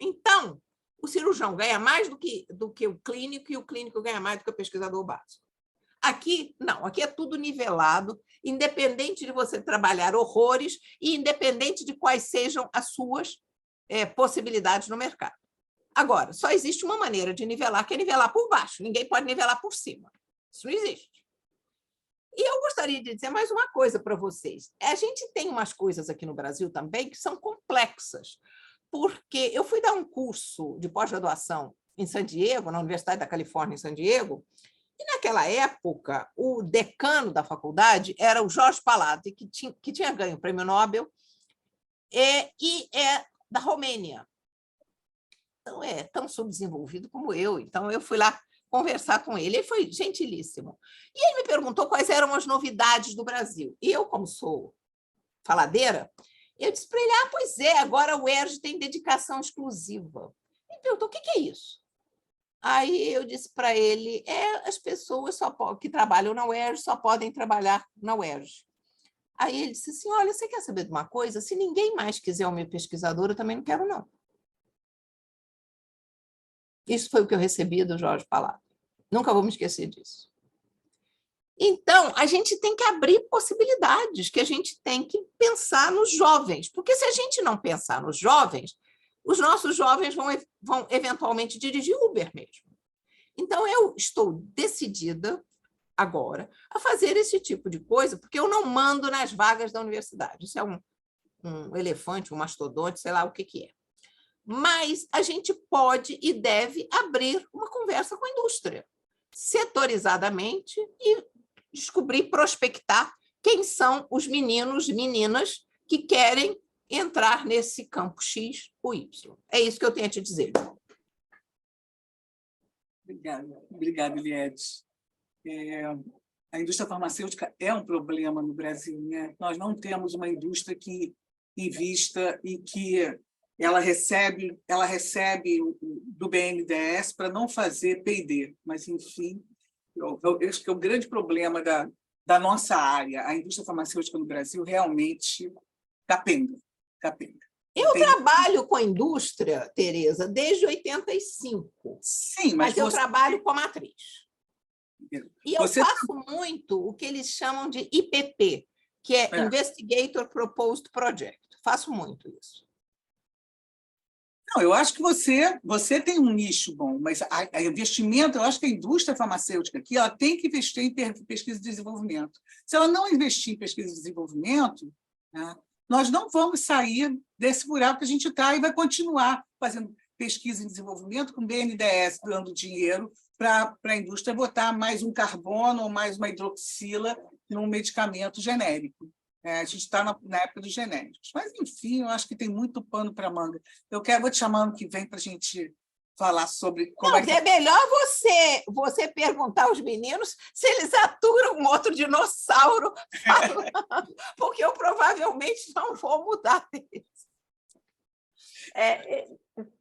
Speaker 2: Então, o cirurgião ganha mais do que o clínico e o clínico ganha mais do que o pesquisador básico. Aqui, não, aqui é tudo nivelado, independente de você trabalhar horrores e independente de quais sejam as suas possibilidades no mercado. Agora, só existe uma maneira de nivelar, que é nivelar por baixo. Ninguém pode nivelar por cima. Isso não existe. E eu gostaria de dizer mais uma coisa para vocês. A gente tem umas coisas aqui no Brasil também que são complexas, porque eu fui dar um curso de pós-graduação em San Diego, na Universidade da Califórnia, em San Diego, e naquela época o decano da faculdade era o Jorge Palade, que tinha ganho o prêmio Nobel, e é da Romênia. Então, é tão subdesenvolvido como eu. Então, eu fui lá conversar com ele. Ele foi gentilíssimo. E ele me perguntou quais eram as novidades do Brasil. E eu, como sou faladeira, eu disse para ele, pois é, agora o UERJ tem dedicação exclusiva. Ele perguntou, o que é isso? Aí eu disse para ele, as pessoas que trabalham na UERJ só podem trabalhar na UERJ. Aí ele disse assim, olha, você quer saber de uma coisa? Se ninguém mais quiser o meu pesquisador, eu também não quero, não. Isso foi o que eu recebi do Jorge Palade. Nunca vou me esquecer disso. Então, a gente tem que abrir possibilidades, que a gente tem que pensar nos jovens, porque se a gente não pensar nos jovens, os nossos jovens vão eventualmente dirigir Uber mesmo. Então, eu estou decidida agora a fazer esse tipo de coisa, porque eu não mando nas vagas da universidade. Isso é um elefante, um mastodonte, sei lá o que é. Mas a gente pode e deve abrir uma conversa com a indústria, setorizadamente, e descobrir, prospectar quem são os meninos e meninas que querem entrar nesse campo X ou Y. É isso que eu tenho a te dizer.
Speaker 1: Obrigada, Eliette. A indústria farmacêutica é um problema no Brasil, né? Nós não temos uma indústria que invista e que ela recebe do BNDES para não fazer P&D, mas, enfim, eu acho que é o grande problema da nossa área. A indústria farmacêutica no Brasil realmente capenga.
Speaker 2: Eu trabalho com a indústria, Tereza, desde 85.
Speaker 1: Sim,
Speaker 2: mas eu trabalho com a matriz. E eu faço muito o que eles chamam de IPP, que é Investigator Proposed Project. Faço muito isso.
Speaker 1: Não, eu acho que você tem um nicho bom, mas a investimento, eu acho que a indústria farmacêutica aqui ela tem que investir em pesquisa e desenvolvimento. Se ela não investir em pesquisa e desenvolvimento, né, nós não vamos sair desse buraco que a gente está e vai continuar fazendo pesquisa e desenvolvimento com o BNDES dando dinheiro para a indústria botar mais um carbono ou mais uma hidroxila num medicamento genérico. A gente está na época dos genéricos. Mas, enfim, eu acho que tem muito pano para manga. Vou te chamar ano que vem para a gente falar sobre como
Speaker 2: é melhor você perguntar aos meninos se eles aturam um outro dinossauro falando, porque eu provavelmente não vou mudar deles.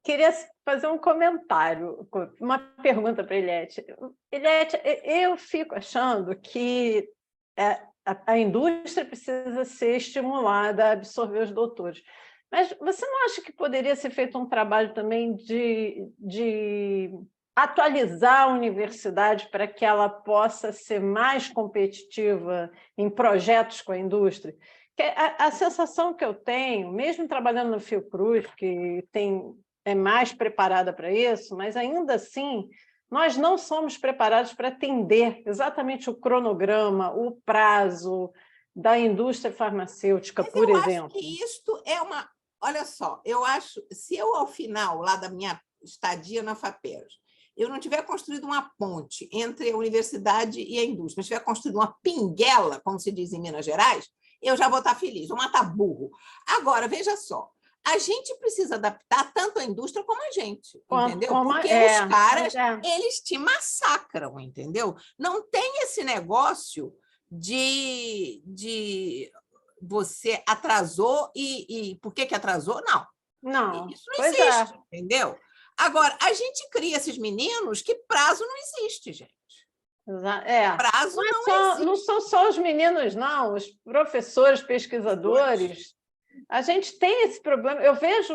Speaker 3: Queria fazer um comentário, uma pergunta para a Eliette. Eliette, eu fico achando que a indústria precisa ser estimulada a absorver os doutores. Mas você não acha que poderia ser feito um trabalho também de atualizar a universidade para que ela possa ser mais competitiva em projetos com a indústria? A sensação que eu tenho, mesmo trabalhando no Fiocruz, que é mais preparada para isso, mas ainda assim nós não somos preparados para atender exatamente o cronograma, o prazo da indústria farmacêutica, por exemplo.
Speaker 2: Acho que isto é uma... Olha só, eu acho, se eu, ao final lá da minha estadia na FAPERJ, eu não tiver construído uma ponte entre a universidade e a indústria, mas tiver construído uma pinguela, como se diz em Minas Gerais, eu já vou estar feliz, vou matar burro. Agora, veja só, a gente precisa adaptar tanto a indústria como a gente, entendeu? Porque os caras, eles te massacram, entendeu? Não tem esse negócio de você atrasou e por que atrasou? Não. Isso não existe, entendeu? Agora, a gente cria esses meninos que prazo não existe, gente. Prazo não existe.
Speaker 3: Não são só os meninos, não. Os professores, pesquisadores... A gente tem esse problema, eu vejo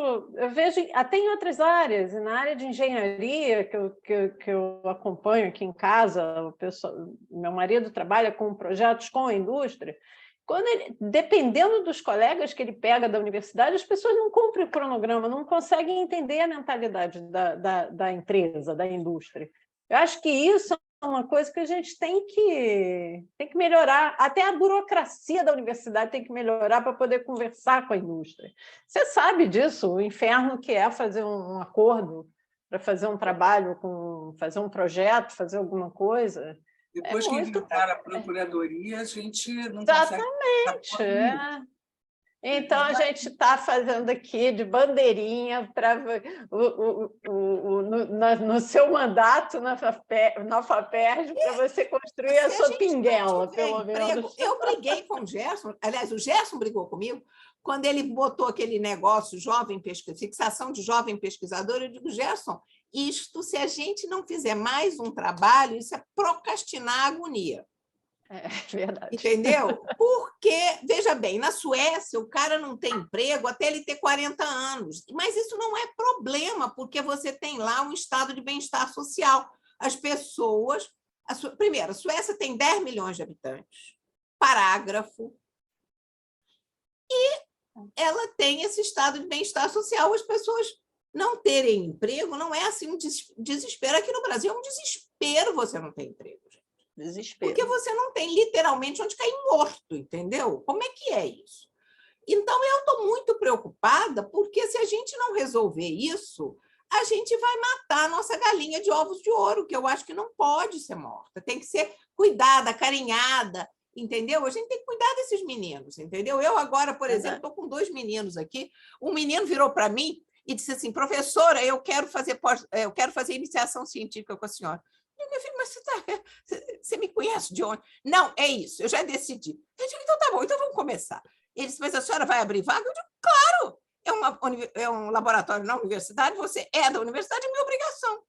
Speaker 3: até em outras áreas, na área de engenharia, que eu acompanho aqui em casa, meu marido trabalha com projetos com a indústria, dependendo dos colegas que ele pega da universidade, as pessoas não cumprem o cronograma, não conseguem entender a mentalidade da empresa, da indústria. Eu acho que isso é uma coisa que a gente tem que melhorar. Até a burocracia da universidade tem que melhorar para poder conversar com a indústria. Você sabe disso, o inferno que é fazer um acordo para fazer um trabalho, fazer um projeto, fazer alguma coisa.
Speaker 1: Depois que inventaram a procuradoria, a gente não
Speaker 3: Exatamente,
Speaker 1: consegue...
Speaker 3: Então, a gente está fazendo aqui de bandeirinha no seu mandato na FAPERJ para você construir a sua pinguela, pelo menos.
Speaker 2: Eu briguei com o Gerson, aliás, o Gerson brigou comigo, quando ele botou aquele negócio fixação de jovem pesquisador. Eu digo, Gerson, se a gente não fizer mais um trabalho, isso é procrastinar a agonia.
Speaker 3: É verdade.
Speaker 2: Entendeu? Porque, veja bem, na Suécia, o cara não tem emprego até ele ter 40 anos. Mas isso não é problema, porque você tem lá um estado de bem-estar social. As pessoas... Primeiro, a Suécia tem 10 milhões de habitantes. Parágrafo. E ela tem esse estado de bem-estar social. As pessoas não terem emprego não é assim um desespero. Aqui no Brasil é um desespero você não ter emprego.
Speaker 3: Desespero.
Speaker 2: Porque você não tem literalmente onde cair morto, entendeu? Como é que é isso? Então, eu estou muito preocupada, porque se a gente não resolver isso, a gente vai matar a nossa galinha de ovos de ouro, que eu acho que não pode ser morta. Tem que ser cuidada, carinhada, entendeu? A gente tem que cuidar desses meninos, entendeu? Eu agora, por exemplo, estou com 2 meninos aqui. Um menino virou para mim e disse assim, professora, eu quero fazer iniciação científica com a senhora. Meu filho, mas você me conhece de onde? Não, é isso, eu já decidi. Eu digo, então tá bom, então vamos começar. Ele disse, mas a senhora vai abrir vaga? Eu digo, claro, é um laboratório na universidade, você é da universidade, é minha obrigação.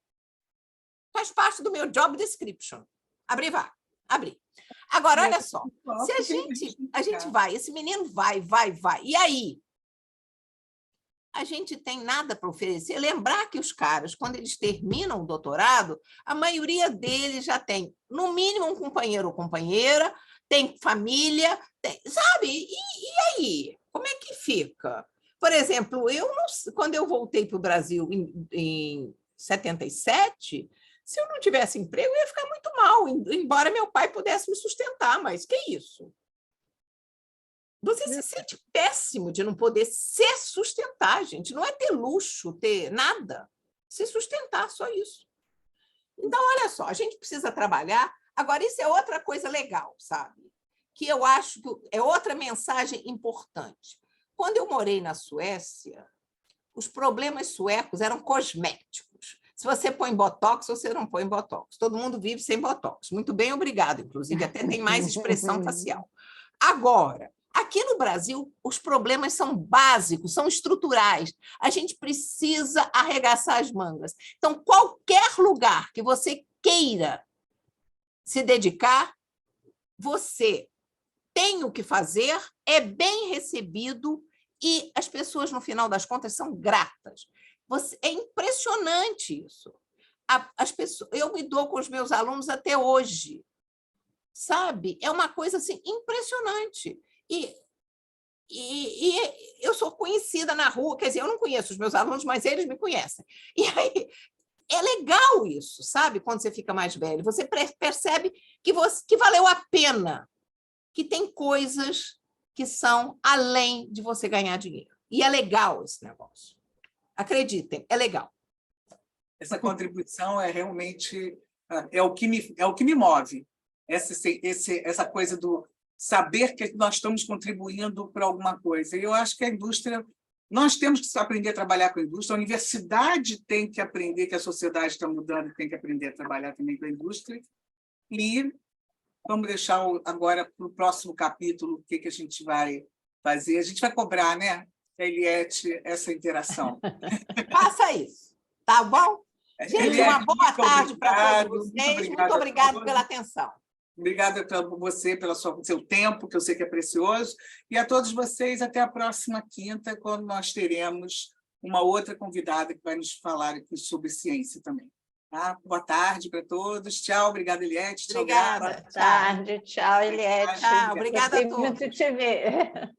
Speaker 2: Faz parte do meu job description. Abrir vaga, abrir. Agora, olha só, se a gente vai, esse menino vai, e aí? A gente tem nada para oferecer. Lembrar que os caras, quando eles terminam o doutorado, a maioria deles já tem, no mínimo, um companheiro ou companheira, tem família, sabe? E aí? Como é que fica? Por exemplo, quando eu voltei para o Brasil em 77, se eu não tivesse emprego, eu ia ficar muito mal, embora meu pai pudesse me sustentar, mas que isso? Você se sente péssimo de não poder se sustentar, gente. Não é ter luxo, ter nada. Se sustentar, só isso. Então, olha só, a gente precisa trabalhar. Agora, isso é outra coisa legal, sabe? Que eu acho que é outra mensagem importante. Quando eu morei na Suécia, os problemas suecos eram cosméticos. Se você põe botox, você não põe botox. Todo mundo vive sem botox. Muito bem, obrigado. Inclusive, até tem mais expressão facial. Agora, aqui no Brasil, os problemas são básicos, são estruturais. A gente precisa arregaçar as mangas. Então, qualquer lugar que você queira se dedicar, você tem o que fazer, é bem recebido e as pessoas, no final das contas, são gratas. É impressionante isso. Eu me dou com os meus alunos até hoje, sabe? É uma coisa assim, impressionante. E eu sou conhecida na rua, quer dizer, eu não conheço os meus alunos, mas eles me conhecem. E aí, é legal isso, sabe? Quando você fica mais velho, você percebe que valeu a pena, que tem coisas que são além de você ganhar dinheiro. E é legal esse negócio. Acreditem, é legal.
Speaker 1: Essa contribuição é realmente é o que me move. Essa coisa do saber que nós estamos contribuindo para alguma coisa. E eu acho que a indústria, nós temos que aprender a trabalhar com a indústria, a universidade tem que aprender que a sociedade está mudando, tem que aprender a trabalhar também com a indústria. E vamos deixar agora para o próximo capítulo o que a gente vai fazer. A gente vai cobrar, né, Eliette, essa interação.
Speaker 2: Faça isso, tá bom? Gente, uma boa tarde para todos vocês. Muito obrigada pela atenção.
Speaker 1: Obrigada por você, pelo seu tempo, que eu sei que é precioso. E a todos vocês, até a próxima quinta, quando nós teremos uma outra convidada que vai nos falar aqui sobre ciência também. Tá? Boa tarde para todos. Tchau, obrigada, Eliette. Tchau,
Speaker 2: Obrigada.
Speaker 1: Graça.
Speaker 3: Boa tarde, tchau, Eliette.
Speaker 2: Tchau, obrigada a
Speaker 3: Gostei muito
Speaker 2: todos.
Speaker 3: de te ver.